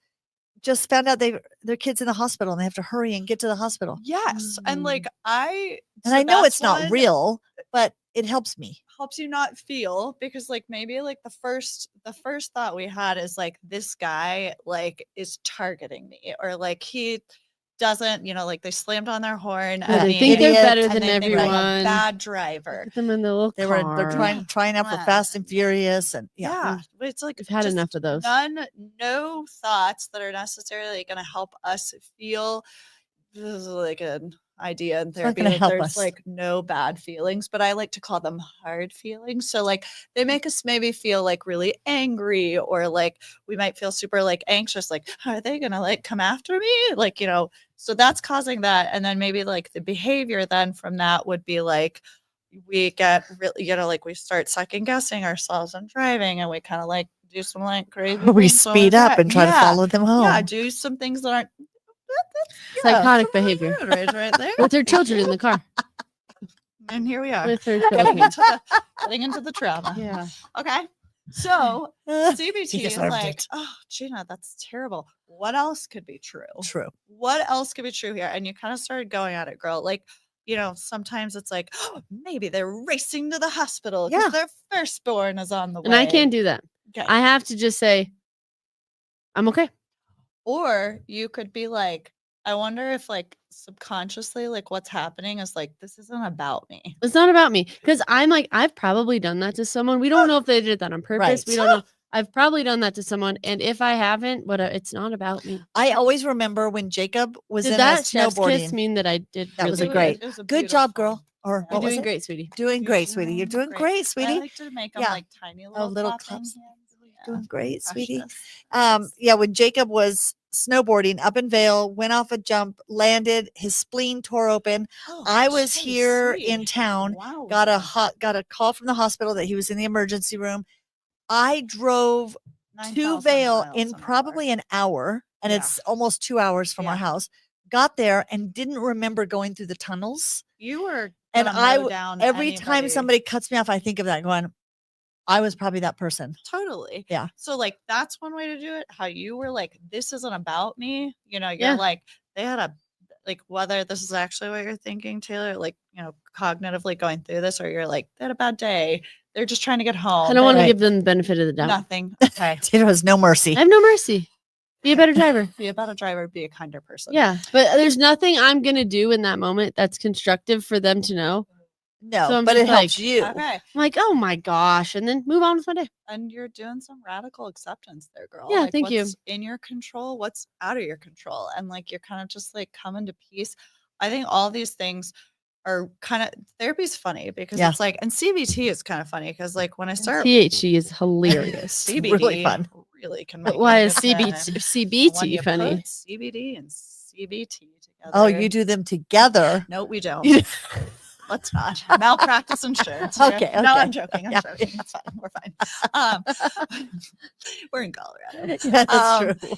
just found out their kid's in the hospital and they have to hurry and get to the hospital.
Yes, and like
And I know it's not real, but it helps me.
helps you not feel because like maybe like the first thought we had is like this guy like is targeting me or like he doesn't like they slammed on their horn
Yeah,
at
they
me
think they're
idiot,
better
and
than
they think I'm a
everyone.
bad
Look
driver.
at them in the little
They're
car.
trying out for Fast and Furious and
Yeah, but it's like
We've had
just
enough of those.
no thoughts that are necessarily going to help us feel. This is like an idea in
not
therapy
gonna
that
help
there's
us.
like no bad feelings, but I like to call them hard feelings. So like they make us maybe feel like really angry or like we might feel super like anxious, like are they gonna like come after me? Like, so that's causing that. And then maybe like the behavior then from that would be like we get really, like we start second guessing ourselves and driving and we kind of like do some like crazy
we
things while
speed
we're
up and try to follow them home.
Yeah, do some things that aren't
Psychotic
some
behavior.
road rage right there.
With their children in the car.
And here we are.
With her
Getting
children.
into the trauma.
Yeah.
Okay. So CBT
He
is
deserved
like,
it.
oh, Gina, that's terrible. What else could be true?
True.
What else could be true here? And you kind of started going at it, girl. Like, sometimes it's like, oh, maybe they're racing to the hospital because
Yeah.
their firstborn is on the way.
And I can't do that.
Okay.
I have to just say, I'm okay.
Or you could be like, I wonder if like subconsciously, like what's happening is like, this isn't about me.
It's not about me. Because I'm like, I've probably done that to someone. We don't know if they did that on purpose.
Right.
We don't know. I've probably done that to someone. And if I haven't, it's not about me.
I always remember when Jacob was
Did
in
that
a
chef's kiss
snowboarding.
mean that I did
That was
really
a great-
It was a
Good job,
beautiful-
girl. Or
Yeah.
You're
what was
doing
it?
great, sweetie.
Doing
You're
great, sweetie. You're doing great,
I
sweetie.
like to make them
Yeah.
like tiny little,
little
clapping
claps.
hands. Yeah.
Doing great, sweetie.
Precious.
Yeah, when Jacob was snowboarding up in Vail, went off a jump, landed, his spleen tore open.
Oh,
I was
geez,
here
sweetie.
in town,
Wow.
got a call from the hospital that he was in the emergency room. I drove to
9,000
Vail
miles
in
a car.
probably an hour, and
Yeah.
it's almost 2 hours from our
Yeah.
house. Got there and didn't remember going through the tunnels.
You were
And
gonna mow down
every time
anybody.
somebody cuts me off, I think of that going, I was probably that person.
Totally.
Yeah.
So like that's one way to do it. How you were like, this isn't about me. You're
Yeah.
like, they had a like whether this is actually what you're thinking, Taylor, like, cognitively going through this, or you're like, they had a bad day. They're just trying to get home.
I don't want to
Right.
give them the benefit of the doubt.
nothing. Okay.
There was no mercy.
I have no mercy. Be a better driver.
Be a better driver, be a kinder person.
Yeah. But there's nothing I'm going to do in that moment that's constructive for them to know.
No,
So I'm
but it
just
helps
like,
you.
Okay.
I'm like, oh my gosh. And then move on with my day.
And you're doing some radical acceptance there, girl.
Yeah,
Like,
thank you.
what's in your control, what's out of your control. And like you're kind of just like coming to peace. I think all these things are kind of therapy's funny because
Yeah.
it's like, and CBT is kind of funny because like when I start
THC is hilarious.
CBD
really fun.
really can
But
make
why
you
is
a good time. When
CBT
you
funny?
put CBD and CBT together.
Oh, you do them together.
No, we don't. Let's not. Malpractice insurance. here.
Okay,
No,
okay.
I'm joking. I'm
Yeah.
joking. That's fine. We're fine. We're in Colorado.
Yeah, that's true.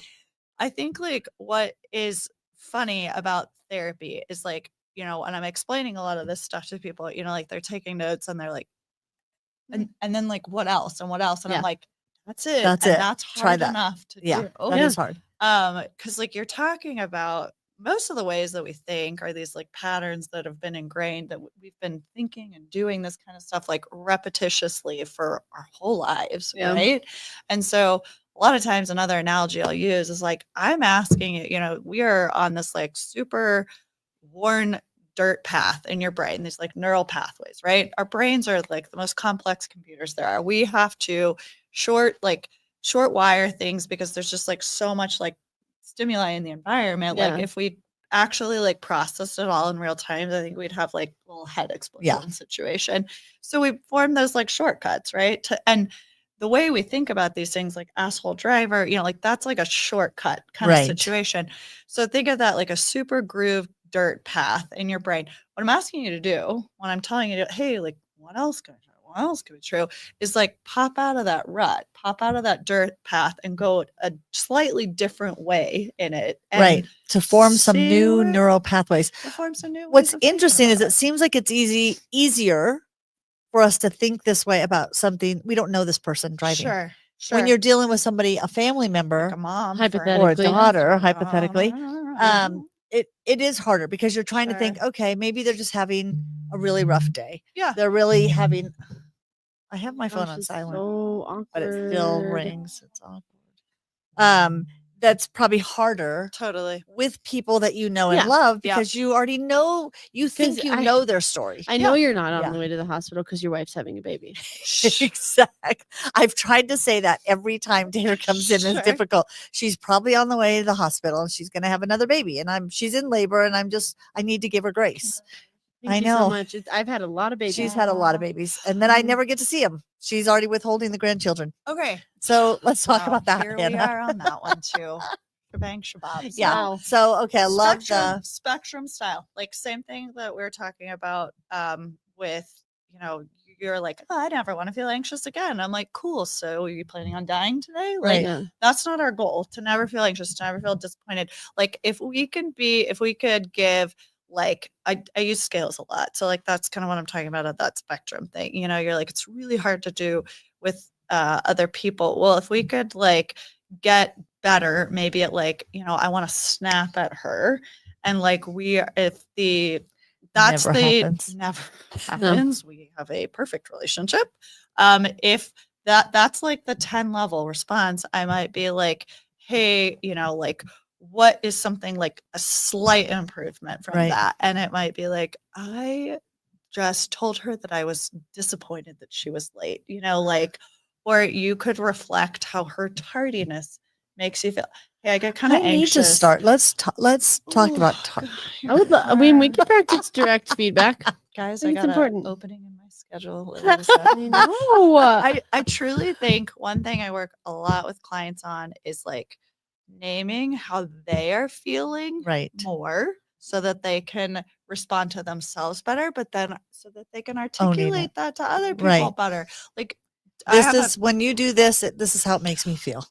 I think like what is funny about therapy is like, when I'm explaining a lot of this stuff to people, like they're taking notes and they're like, and then like, what else and what else? And
Yeah.
I'm like, that's it.
That's
and
it.
That's
Try
hard
that.
enough to
Yeah,
do.
that is hard.
Because like you're talking about most of the ways that we think are these like patterns that have been ingrained that we've been thinking and doing this kind of stuff like repetitiously for our whole lives,
Yeah.
right? And so a lot of times another analogy I'll use is like I'm asking you, we are on this like super worn dirt path in your brain, these like neural pathways, right? Our brains are like the most complex computers there are. We have to short wire things because there's just like so much like stimuli in the environment.
Yeah.
Like if we actually like processed it all in real time, I think we'd have like a little head explosion situation. So we form those like shortcuts, right? And the way we think about these things, like asshole driver, like that's like a shortcut kind of situation. So think of that like a super grooved dirt path in your brain. What I'm asking you to do when I'm telling you, hey, like what else could be true? What else could be true? Is like pop out of that rut, pop out of that dirt path and go a slightly different way in it. And
to form some
see
new
where-
neural pathways.
to form some new
What's
ways of thinking
interesting is
about
it seems like it's easier for us to think this way about something we don't know this person driving.
Sure.
When you're dealing with somebody, a family member,
like a mom,
Hypothetically.
or a
for instance.
daughter, hypothetically,
Um,
it is harder because you're trying to think,
Sure.
okay, maybe they're just having a really rough day.
yeah.
They're really having. I have my phone
Gosh,
on
it's
silent,
so awkward.
but it still rings. It's awkward. That's probably harder
Totally.
with people that you know
Yeah.
and love
Yeah.
because you already know, you think
'Cause
you
I-
know their story.
I know you're not
Yeah.
on the way to the hospital because your wife's having a baby.
Exactly. I've tried to say that every time Taylor comes in.
Sure.
It's difficult. She's probably on the way to the hospital and she's going to have another baby, and she's in labor, and I need to give her grace.
Thank
I
you so
know.
much. I've had a lot of babies.
She's had a lot of babies, and then I never get to see them. She's already withholding the grandchildren.
Okay.
So let's talk
Wow,
about that.
Here we
Hannah.
are on that one too. Shabang shabab.
Yeah.
Wow.
So okay, I love the
spectrum style. Like same thing that we were talking about with, you're like, oh, I never want to feel anxious again. I'm like, cool. So are you planning on dying today? Like
Right.
Yeah.
that's not our goal, to never feel anxious, to never feel disappointed. Like if we could give like I use scales a lot. So like that's kind of what I'm talking about at that spectrum thing. You're like, it's really hard to do with other people. Well, if we could like get better, maybe at like, I want to snap at her. And like that's
Never
the
happens.
never happens. We have a perfect relationship. If that's like the 10 level response, I might be like, hey, like what is something like a slight improvement from
Right.
that? And it might be like, I just told her that I was disappointed that she was late, like, or you could reflect how her tardiness makes you feel. Hey, I get kind of
I need
anxious.
to start. Let's talk
Ooh,
about
God,
I mean, we can practice direct feedback.
guys,
I
I
think
got
it's important.
an opening in my schedule. later this afternoon.
No.
I truly think one thing I work a lot with clients on is like naming how they are feeling
right.
more so that they can respond to themselves better, but then so that they can articulate that to other people
Right.
better. Like
This is when you do this, this is how it makes me feel.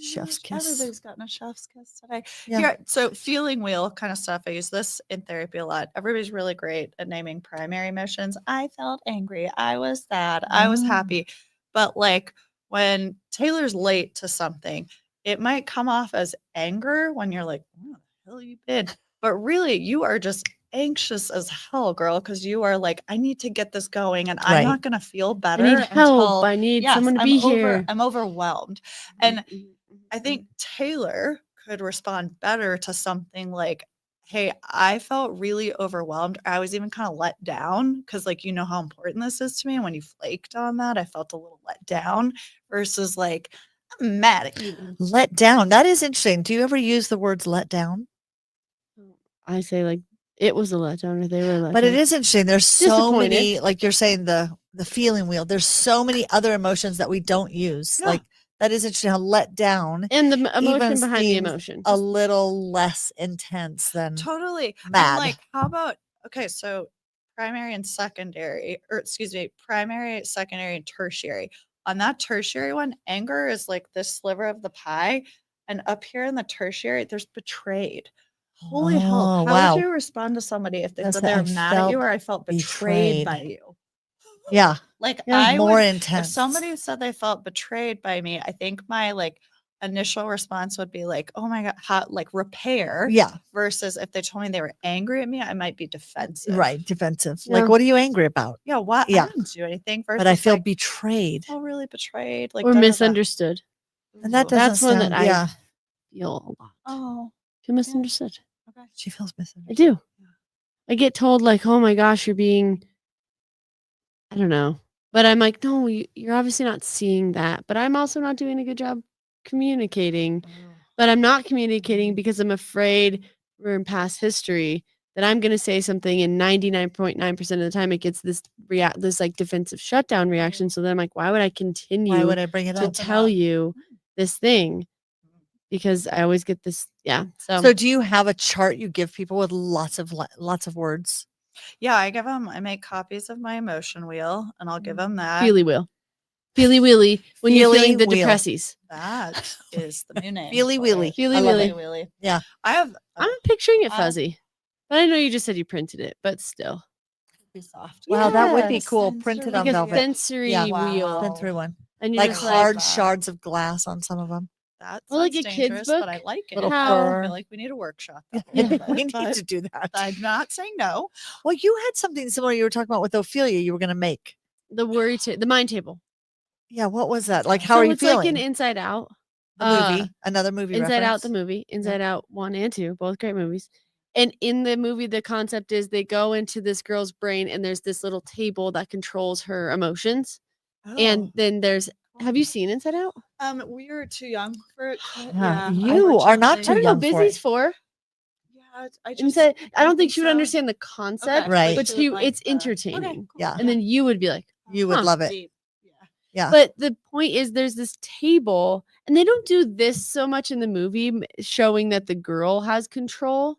Chef's kiss.
Everybody's gotten a chef's kiss today.
Yeah.
Here, so feeling wheel kind of stuff. I use this in therapy a lot. Everybody's really great at naming primary emotions. I felt angry. I was sad. I was happy. But like when Taylor's late to something, it might come off as anger when you're like, "What the hell you been?" But really, you are just anxious as hell, girl, because you are like, I need to get this going, and I'm not going to feel better.
I need help.
Until,
I need someone to be here.
I'm overwhelmed. And I think Taylor could respond better to something like, hey, I felt really overwhelmed. I was even kind of let down because, like, how important this is to me. And when you flaked on that, I felt a little let down versus like, I'm mad at you.
Let down. That is interesting. Do you ever use the words let down?
I say like it was a letdown or they were a letdown.
But it is interesting. There's so many,
Disappointed.
like you're saying, the feeling wheel. There's so many other emotions that we don't use.
Yeah.
Like that is interesting how let down
And the emotion
even
behind the
seems
emotion.
a little less intense than
Totally.
mad.
And like, how about, okay, so primary and secondary, or excuse me, primary, secondary, and tertiary. On that tertiary one, anger is like this sliver of the pie. And up here in the tertiary, there's betrayed. Holy hell. How
wow.
would you respond to somebody if they
That's
said
that
they were
I
mad at you
felt
or I felt betrayed by
betrayed.
you?
Yeah.
Like
Yeah,
I
more
would,
intense.
if somebody said they felt betrayed by me, I think my like initial response would be like, oh my God, how, like repair.
Yeah.
Versus if they told me they were angry at me, I might be defensive.
Right. Defensive.
Yeah.
Like, what are you angry about?
Yeah. What?
Yeah.
I didn't do anything. Versus
But I feel
like,
betrayed.
oh, really betrayed. Like,
or
da, da, da.
misunderstood.
And that
Ooh.
doesn't
That's one
sound,
that I
yeah.
feel a lot.
Oh,
Feel misunderstood.
okay.
She feels
I
misunderstood.
do. I get told like, oh my gosh, you're being, I don't know. But I'm like, no, you're obviously not seeing that. But I'm also not doing a good job communicating. But I'm not communicating because I'm afraid we're in past history that I'm going to say something and 99.9% of the time it gets this like defensive shutdown reaction. So then I'm like, why would I continue
Why would I bring it
to
up?
tell you this thing? Because I always get this. Yeah.
So do you have a chart you give people with lots of words?
Yeah, I make copies of my emotion wheel and I'll give them that.
Feely wheel. Feely wheely when you're feeling the
Feely wheel.
depressies.
That is the new name.
Feely
for
wheely.
it.
Feely
I love
wheely.
it.
Wheelie.
Yeah.
I'm
I'm picturing it
Uh,
fuzzy. But I know you just said you printed it, but still.
be soft.
Wow, that would be
Yes.
cool. Printed on
Like a
velvet.
sensory
Yeah.
wheel.
Send through one.
And you're
Like
just
hard
that.
shards of glass on some of them.
That
Or like
sounds
a kid's
dangerous, but I
book.
like it.
Little
How-
I
fur.
feel like we need a workshop. that a
we
little bit,
need
but
to do that.
I'm not saying no.
Well, you had something similar you were talking about with Ophelia you were going to make.
The the mind table.
Yeah, what was that? Like, how
So
are you
it's
feeling?
like an Inside Out.
The movie, another movie
Inside Out,
reference.
the movie. Inside Out 1 and 2, both great movies. And in the movie, the concept is they go into this girl's brain and there's this little table that controls her emotions. And then have you seen Inside Out?
We were too young for it.
Yeah, you are not
I
too
don't know.
young for
Busy's
it.
4.
Yeah, I just.
Inside, I don't think
think
she would
so.
understand the concept,
Okay,
Right.
but
she would like
it's
the-
entertaining.
Okay, cool.
Yeah.
And then you would be like,
You would
Huh.
love it.
Deep. Yeah.
Yeah.
But the point is, there's this table, and they don't do this so much in the movie, showing that the girl has control.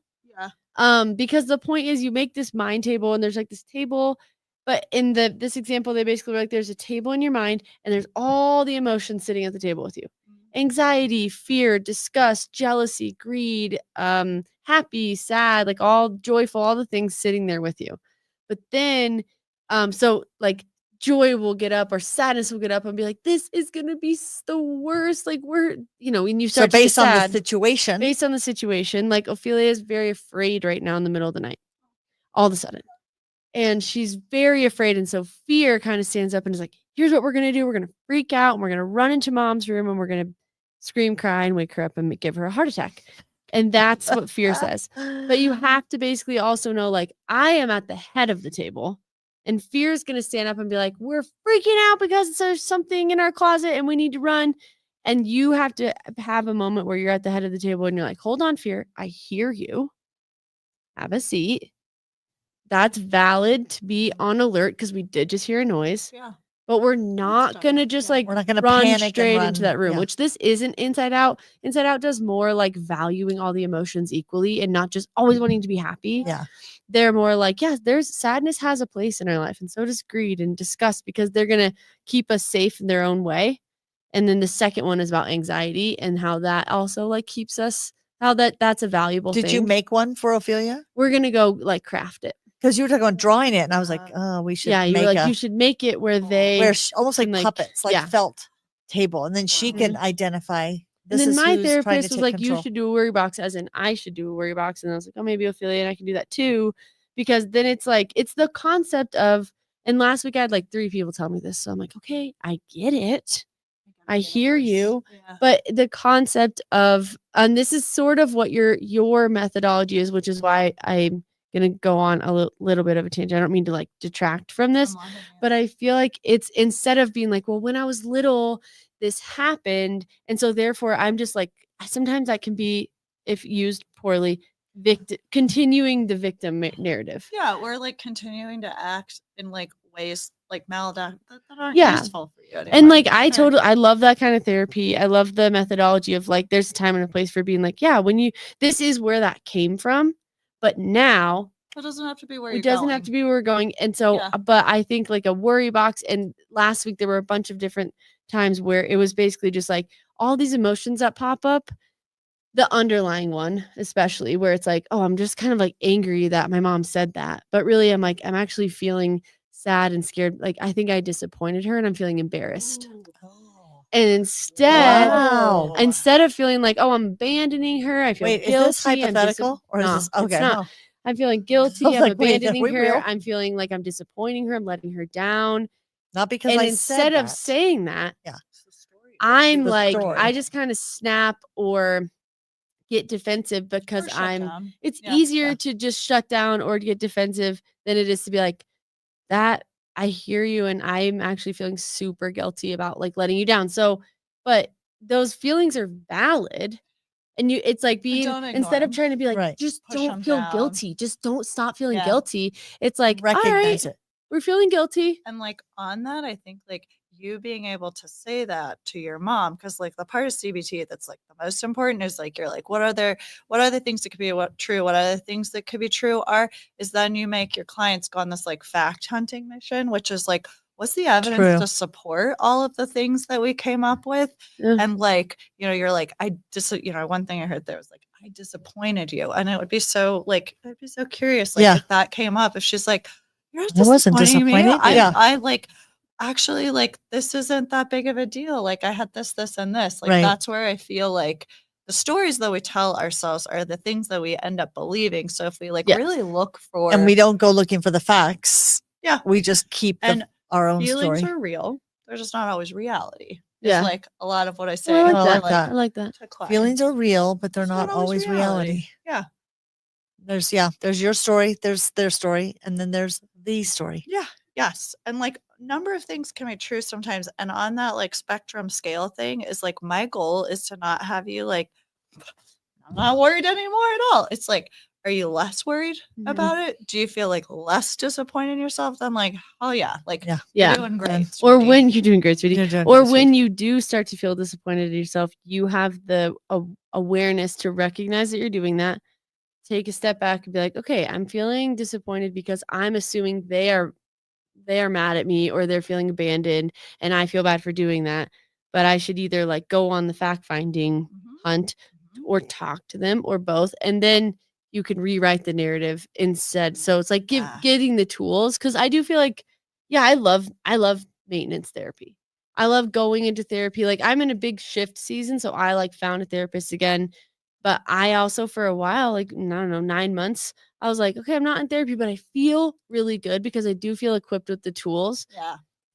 Yeah.
Because the point is, you make this mind table, and there's like this table, but in this example, they basically were like, there's a table in your mind, and there's all the emotions sitting at the table with you: anxiety, fear, disgust, jealousy, greed, happy, sad, like all joyful, all the things sitting there with you. But then, so like joy will get up or sadness will get up and be like, this is gonna be the worst. Like when you
So
start to get
based on the
sad,
situation,
based on the situation, like Ophelia is very afraid right now in the middle of the night, all of a sudden. And she's very afraid. And so fear kind of stands up and is like, here's what we're going to do. We're going to freak out and we're going to run into mom's room and we're going to scream, cry, and wake her up and give her a heart attack. And that's what fear says. But you have to basically also know, like, I am at the head of the table and fear is going to stand up and be like, we're freaking out because there's something in our closet and we need to run. And you have to have a moment where you're at the head of the table and you're like, hold on, fear. I hear you. Have a seat. That's valid to be on alert because we did just hear a noise.
Yeah.
But we're not going to just like
we're not going to
run
panic
straight
and
into that room,
Yeah.
which this isn't Inside Out. Inside Out does more like valuing all the emotions equally and not just always wanting to be happy.
Yeah.
They're more like, yes, there's sadness has a place in our life. And so does greed and disgust because they're going to keep us safe in their own way. And then the second one is about anxiety and how that also like keeps us, how that's a valuable thing.
Did you make one for Ophelia?
We're going to go like craft it.
Because you were talking about drawing it, and I was like, oh, we should
Yeah, you
make
were like, you should make it where they
almost like
can, like,
puppets, like
yeah.
felt table. And then she can identify this
And then
is
my
who's trying to
therapist was
take
like,
control.
you should do a worry box, as in I should do a worry box. And I was like, oh, maybe Ophelia and I can do that too. Because then it's like, it's the concept of, and last week I had like 3 people tell me this. So I'm like, okay, I get it. I hear you.
Yeah.
But the concept of, and this is sort of what your methodology is, which is why I'm going to go on a little bit of a tangent. I don't mean to like detract from this, but I feel like it's instead of being like, well, when I was little, this happened. And so therefore I'm just like, sometimes that can be, if used poorly, continuing the victim narrative.
Yeah, we're like continuing to act in like ways like maladaptive that aren't
Yeah.
useful for you anymore.
And like I love that kind of therapy. I love the methodology of like there's a time and a place for being like, yeah, this is where that came from, but now
it doesn't have to be where
it doesn't have to be where we're going. And so
Yeah.
but I think like a worry box, and last week there were a bunch of different times where it was basically just like all these emotions that pop up, the underlying one especially, where it's like, oh, I'm just kind of like angry that my mom said that, but really I'm like, I'm actually feeling sad and scared. Like I think I disappointed her and I'm feeling embarrassed. And
Wow.
instead of feeling like, oh, I'm abandoning her, I feel
Wait,
guilty.
is this hypothetical or is
no,
this
it's
okay?
not.
No.
I'm feeling guilty.
was
I'm
like, wait, are
abandoning
we
her.
real?
I'm feeling like I'm disappointing her. I'm letting her down.
Not because
And
I
instead
said
of
that.
saying that,
Yeah.
I'm
the
like,
story.
I just kind of snap or get defensive because
Or shut down.
it's
Yeah.
easier to just shut down or to get defensive than it is to be like, that I hear you and I'm actually feeling super guilty about like letting you down. So, but those feelings are valid. And it's like being
don't ignore
instead of
them.
trying to be like,
Right.
just
Push
don't
'em
feel
down.
guilty. Just don't stop feeling
Yeah.
guilty. It's like, all right,
Recognize it.
we're feeling guilty.
And like on that, I think like you being able to say that to your mom, because like the part of CBT that's like the most important is like you're like, what are the things that could be true? What are the things that could be true is then you make your clients go on this like fact hunting mission, which is like, what's the evidence
True.
to support all of the things that we came up with?
Yeah.
And like, you're like, one thing I heard there was like, I disappointed you. And it would be so like, I'd be so curious, like
Yeah.
if that came up, if she's like, you're
I wasn't
disappointing me.
disappointed. Yeah.
I like actually like this isn't that big of a deal. Like I had this, and this. Like
Right.
that's where I feel like the stories that we tell ourselves are the things that we end up believing. So if we like
Yes.
really look for
And we don't go looking for the facts.
Yeah.
We just keep
and
our own
feelings
story.
are real. They're just not always reality.
Yeah.
It's like a lot of what I say.
Well, I
I
like
like
that.
that.
I like that.
To clients.
Feelings are real, but they're
It's
not always reality.
Yeah.
There's your story, there's their story, and then there's the story.
Yeah. Yes. And like number of things can be true sometimes. And on that like spectrum scale thing is like my goal is to not have you like, I'm not worried anymore at all. It's like, are you less worried about it? Do you feel like less disappointed in yourself? Then like, oh yeah, like
Yeah.
Yeah.
you're doing great.
Or
sweetie.
when you're doing great, sweetie.
You're doing
Or
great,
when
sweetie.
you do start to feel disappointed in yourself, you have the awareness to recognize that you're doing that. Take a step back and be like, okay, I'm feeling disappointed because I'm assuming they are mad at me or they're feeling abandoned and I feel bad for doing that. But I should either like go on the fact finding hunt or talk to them or both. And then you can rewrite the narrative instead. So it's like getting the tools. Cause I do feel like, yeah, I love maintenance therapy. I love going into therapy. Like I'm in a big shift season. So I like found a therapist again. But I also for a while, like, I don't know, 9 months, I was like, okay, I'm not in therapy, but I feel really good because I do feel equipped with the tools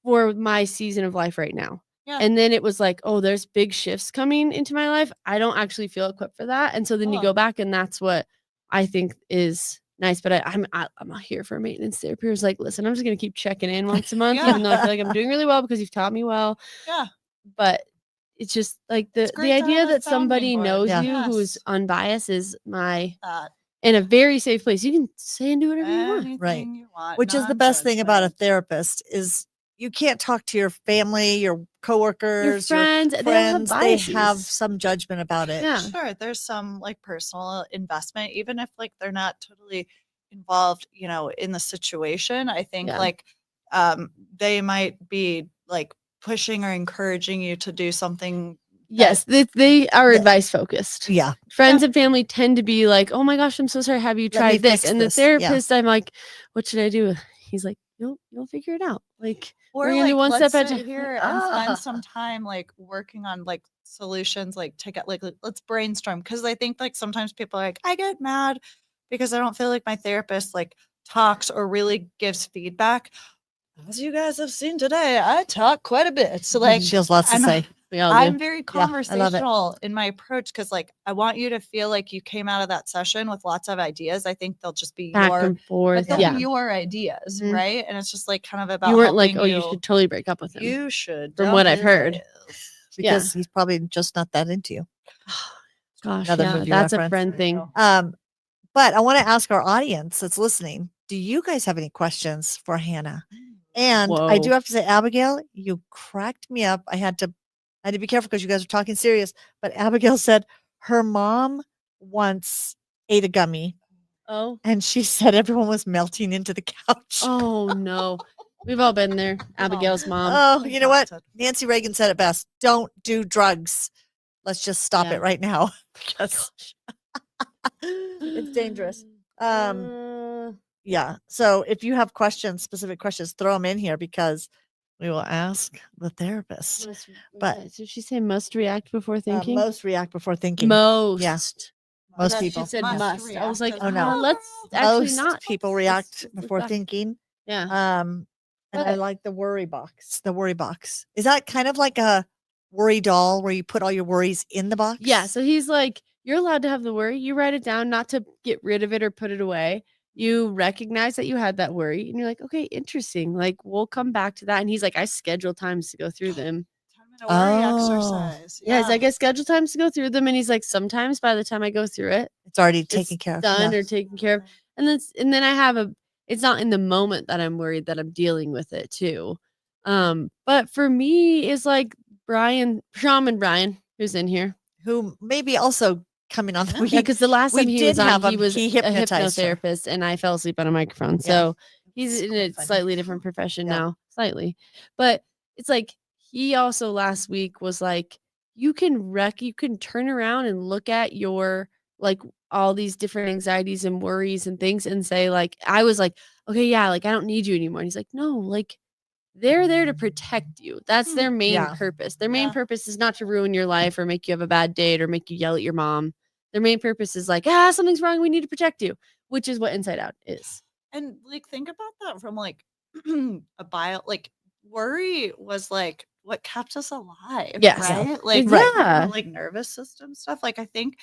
for my season of life right now.
Yeah.
And then it was like, oh, there's big shifts coming into my life. I don't actually feel equipped for that. And so then you go back and that's what I think is nice. But I'm not here for maintenance therapy. It's like, listen, I'm just going to keep checking in once a month, even though I feel like I'm doing really well because you've taught me well.
Yeah.
But it's just like the
great to
idea
have a
that somebody
sounding board.
knows
Yeah.
you who
Yes.
is unbiased is my
That
in a very safe place. You can say and do whatever you want.
anything
Right.
you want,
Which is the best thing about a
non-judgment.
therapist is you can't talk to your family, your
Your
coworkers,
friends, they all have
they have
biases.
some judgment about it.
Yeah.
Sure, there's some like personal investment, even if like they're not totally involved, in the situation. I think
Yeah.
like they might be like pushing or encouraging you to do something.
Yes, they are
that-
advice focused.
Yeah.
Friends and family tend to be like, "Oh my gosh, I'm so sorry. Have you
Let me
tried this?"
fix
And the
this. Yeah.
therapist, I'm like, "What should I do?" He's like, "You'll figure it out." Like
Or
we're gonna do
like,
one
let's
step at a
sit
time.
here and spend some time like working on like solutions, like to get like let's brainstorm. Cause I think like sometimes people are like, I get mad because I don't feel like my therapist like talks or really gives feedback. As you guys have seen today, I talk quite a bit. So like
She has lots to
I'm-
say.
We all
I'm
do.
very
I love it.
conversational in my approach because like I want you to feel like you came out of that session with lots of ideas. I think they'll just be
Back
your
and forth.
but they'll
Yeah.
be your ideas,
Mhm.
right? And it's just like kind of about
You weren't like,
helping
"Oh, you should totally break up with him."
you should
From
dump
what I've
his
heard.
ass.
Because he's probably just not that into you.
Gosh,
Another
yeah,
movie
that's a
reference.
friend thing.
But I want to ask our audience that's listening, do you guys have any questions for Hannah? And I do
Whoa.
have to say, Abigail, you cracked me up. I had to be careful because you guys are talking serious. But Abigail said her mom once ate a gummy
Oh.
and she said everyone was melting into the couch.
Oh no. We've all been there. Abigail's mom.
Oh, you know what? Nancy Reagan said it best. Don't do drugs. Let's just stop
Yeah.
it right now because it's dangerous. Yeah. So if you have questions, specific questions, throw them in here because We will ask the therapist.
Must,
But-
did she say must react before thinking?
Most react before thinking.
Most.
Yeah.
Oh,
Most
that
people.
She said
Must
must. I was like,
react
Oh, no.
let's actually
Most
not.
people
Let's-
react
let's
before
back-
thinking.
Yeah.
And I
But-
like the worry box. The worry box. Is that kind of like a worry doll where you put all your worries in the box?
Yeah. So he's like, you're allowed to have the worry. You write it down, not to get rid of it or put it away. You recognize that you had that worry and you're like, okay, interesting. Like, we'll come back to that. And he's like, I schedule times to go through them.
10-minute worry
Oh.
exercise.
Yeah. He's like, I schedule times to go through them. And he's like, sometimes by the time I go through it,
It's already
it's
taken care of.
done
Yeah.
or taken care of. And then I have it's not in the moment that I'm worried that I'm dealing with it too. But for me, it's like Shaman Brian, who's in here.
Who may be also coming on.
Yeah, because the last
we
time he
did
was on,
have
he
him.
was
He
a
hypnotized her.
hypnotherapist, and I fell asleep on a microphone.
Yeah.
So he's in
So
a
funny.
slightly different profession
Yeah.
now, slightly. But it's like he also last week was like, you can turn around and look at your like all these different anxieties and worries and things and say like, I was like, okay, yeah, like I don't need you anymore. And he's like, no, like they're there to protect you. That's their main
Yeah.
purpose. Their main
Yeah.
purpose is not to ruin your life or make you have a bad date or make you yell at your mom. Their main purpose is like, something's wrong. We need to protect you, which is what Inside Out is.
And like think about that from like like worry was like what kept us alive.
Yes.
Right. Like
Yeah.
like nervous system stuff. Like I think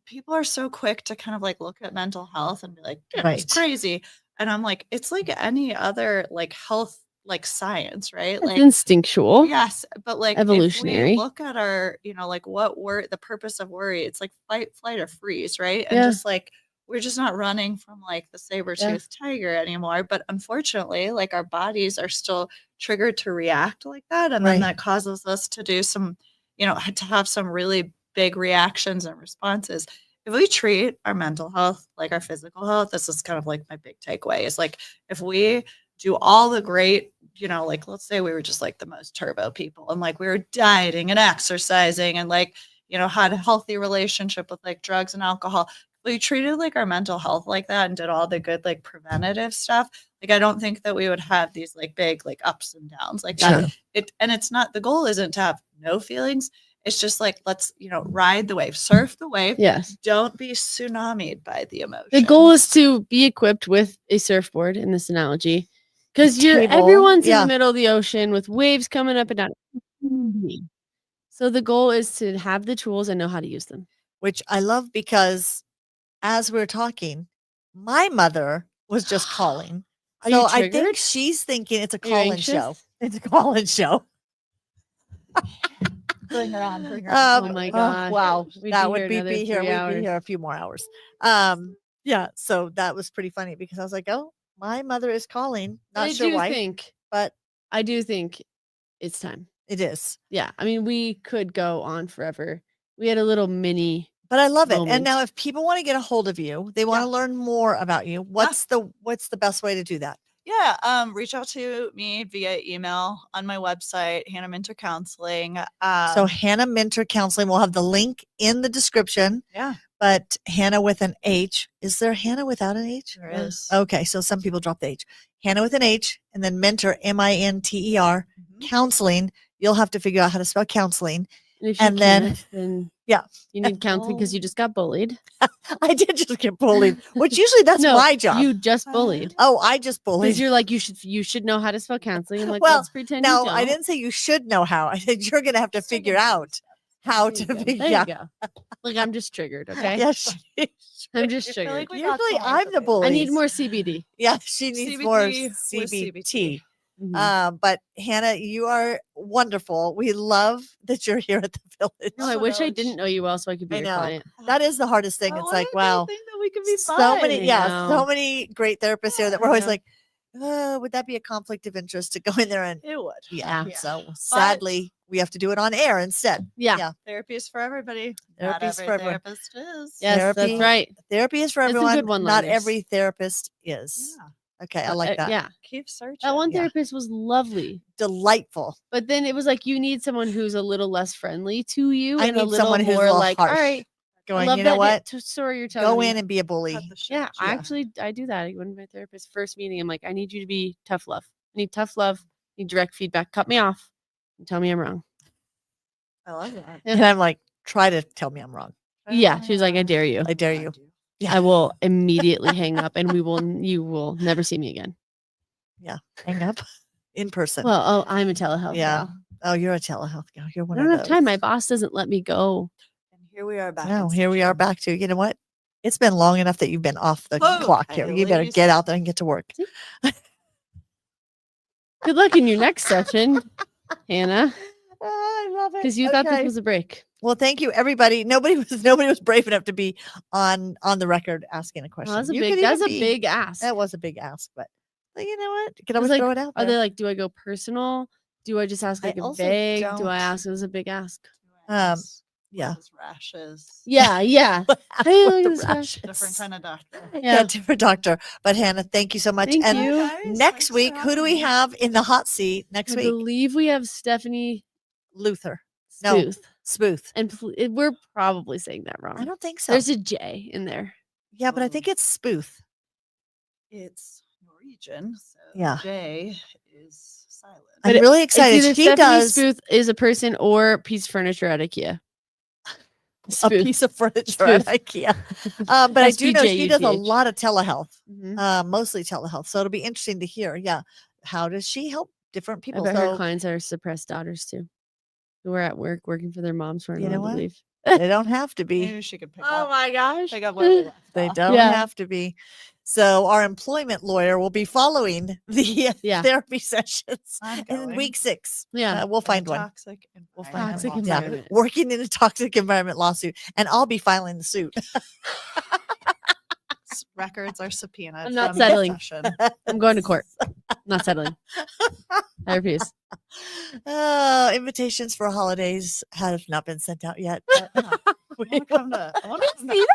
people are so quick to kind of like look at mental health and be like, "Yeah,
Right.
it's crazy." And I'm like, it's like any other like health like science, right?
It's
Like
instinctual.
yes, but like
Evolutionary.
if we look at our, like what the purpose of worry, it's like fight, flight, or freeze, right? And
Yeah.
just like we're just not running from like the saber-toothed tiger anymore. But unfortunately, like our bodies are still triggered to react like that. And then
Right.
that causes us to do some, to have some really big reactions and responses. If we treat our mental health like our physical health, this is kind of like my big takeaway is like if we do all the great, like let's say we were just like the most turbo people and like we were dieting and exercising and like, had a healthy relationship with like drugs and alcohol. We treated like our mental health like that and did all the good like preventative stuff. Like I don't think that we would have these like big like ups and downs like that.
Sure.
It's not, the goal isn't to have no feelings. It's just like let's, ride the wave, surf the wave.
Yes.
Don't be tsunamied by the emotion.
The goal is to be equipped with a surfboard in this analogy. Because
Table,
everyone's in
yeah.
the middle of the ocean with waves coming up and down. So the goal is to have the tools and know how to use them.
Which I love because as we're talking, my mother was just calling.
Are
So
you
I think
triggered?
she's thinking it's a
Are you
call-in
anxious?
show. It's a call-in show.
Bring her on. Bring her on.
Oh my gosh.
Wow.
We'd
That
be
would
here
be
another
here.
3
We'd be
hours.
here a few more hours. Yeah. So that was pretty funny because I was like, oh, my mother is calling. Not sure why, but
I do think it's time.
it is.
Yeah. I mean, we could go on forever. We had a little mini.
But I love it.
Moment.
And now if people want to get a hold of you, they want to learn more about you. What's the best way to do that?
Yeah, reach out to me via email on my website, Hannah Minter Counseling.
So Hannah Minter Counseling, we'll have the link in the description.
Yeah,
But Hannah with an H. Is there Hannah without an H?
there is.
Okay, so some people drop the H. Hannah with an H, and then Minter, M-I-N-T-E-R, counseling. You'll have to figure out how to spell counseling.
And if you
And then-
can't, then
Yeah.
you need counseling because you just got bullied.
I did just get bullied, which usually that's
No,
my job.
You just bullied.
Oh, I just
Because
bullied.
you're like, you should know how to spell counseling. I'm like,
Well,
let's pretend you
No,
don't.
I didn't say you should know how. I said you're going to have to figure out how
There
to
you go.
figure
There you
out.
go. Like, I'm just triggered, okay?
Yes,
I'm just
I feel
triggered.
like we got
usually
some
I'm the
information.
bully.
I need more CBD.
Yeah, she needs more
CBT with
CBT.
Mhm.
But Hannah, you are wonderful. We love that you're here at the Village.
No, I wish I
Village.
didn't know you well so I could be
I
your
know.
client.
That is the hardest thing.
Oh,
It's
what
like,
a great
wow,
thing that we can be
so
fun.
many,
I
yeah,
know.
so many great therapists here that we're
I
always
know.
like, would that be a conflict of interest to go in there and
It would.
yeah.
Yeah.
So sadly, we have to do it on air instead.
Yeah.
Yeah.
Therapy is for everybody.
Therapy
Not
is
every
for everyone.
therapist is.
Yes,
Therapy.
that's right.
Therapy is for
That's some
everyone.
good
Not
one-liners.
every therapist is.
Yeah.
Okay, I like that.
Yeah.
Keep searching.
That one
Yeah.
therapist was lovely.
Delightful.
But then it was like you need someone who's a little less friendly to you
I
and a
need
little
someone who's a
more
little
like,
harsh.
all right, I
Going,
love
you know
that
what?
story you're telling
Go
me.
in and be a bully.
Cut the shit.
Yeah,
Yeah.
I do that. When my therapist first meeting, I'm like, I need you to be tough love. I need tough love. need direct feedback. Cut me off and tell me I'm wrong.
I love that.
And I'm like, try to tell me I'm wrong.
Yeah, she was like, I dare you.
I dare you. Yeah.
I will immediately hang up, and you will never see me again.
Hang up in person.
Well, I'm a telehealth
Yeah.
gal.
Oh, you're a telehealth gal. You're
I
one
don't
of
have time. My
those.
boss doesn't let me go.
And here we are back.
No,
in
here we are
session.
back to, you know what? It's been long enough that you've been off the clock here.
Okay,
You better
ladies.
get out there and get to work.
Good luck in your next session, Hannah,
Oh, I love it.
because you thought this
Okay.
was a break.
Well, thank you, everybody. Nobody was brave enough to be on the record asking a question.
Well, that's a
You
big.
could
That's a
even be-
big ask.
That was a big ask, but you know what? You can
It's
always
like,
throw it out
Are
there.
they like, do I go personal? Do I just ask
I
like a
also
vague? Do
don't-
I ask? It was a big ask.
Yeah.
Rashes.
Yeah, yeah.
What
Hey, look at
the
this
rashes.
Different kind of doctor.
Yeah.
Different doctor. But Hannah, thank you so much.
Thank
and
you.
Guys,
next
thanks for
week, who do we
having me.
have in the hot seat next
I
week?
believe we have Stephanie
Luther. No.
Spooth.
Spooth.
And we're probably saying that wrong.
I don't think so.
There's a J in there.
Yeah, but I think it's Spooth.
It's Norwegian. So
Yeah.
J is silent.
I'm
But
really
It's
excited.
either
She
Stephanie
does
Spooth is a person or piece of furniture at IKEA.
a
Spooth.
piece of furniture at
Spooth.
IKEA. But I do know she does a
SPJUTH.
lot of telehealth,
Mhm.
mostly telehealth. So it'll be interesting to hear. Yeah. How does she help different
I
people?
bet her
So
clients are suppressed daughters too, who are at work working for their moms for
You know
another
what?
leave.
they don't have to be.
Maybe she could pick
Oh
up.
my gosh.
Pick up where we left
They
off.
don't
Yeah.
have to be. So our employment lawyer will be following the
Yeah.
therapy sessions
I'm
in
going.
week 6.
Yeah.
We'll
In a
find one.
Toxic
We'll find
environment
Toxic
one.
lawsuit.
Yeah.
environment.
Working in a toxic environment lawsuit, and I'll be filing the suit.
Records are subpoenaed.
I'm not
from the
settling.
session.
I'm going to court. Not settling. I refuse.
Invitations for holidays have not been sent out yet. But
I want to
See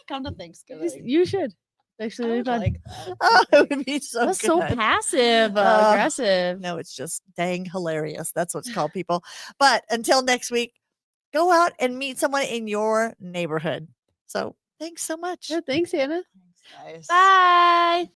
come to Thanksgiving.
You should. Actually,
I
really
would
fun.
like that.
Oh, it would be so
That's so
good.
passive, aggressive.
No, it's just dang hilarious. That's what's called, people. But until next week, go out and meet someone in your neighborhood. So thanks so much.
Yeah, thanks, Hannah.
Thanks, guys.
Bye.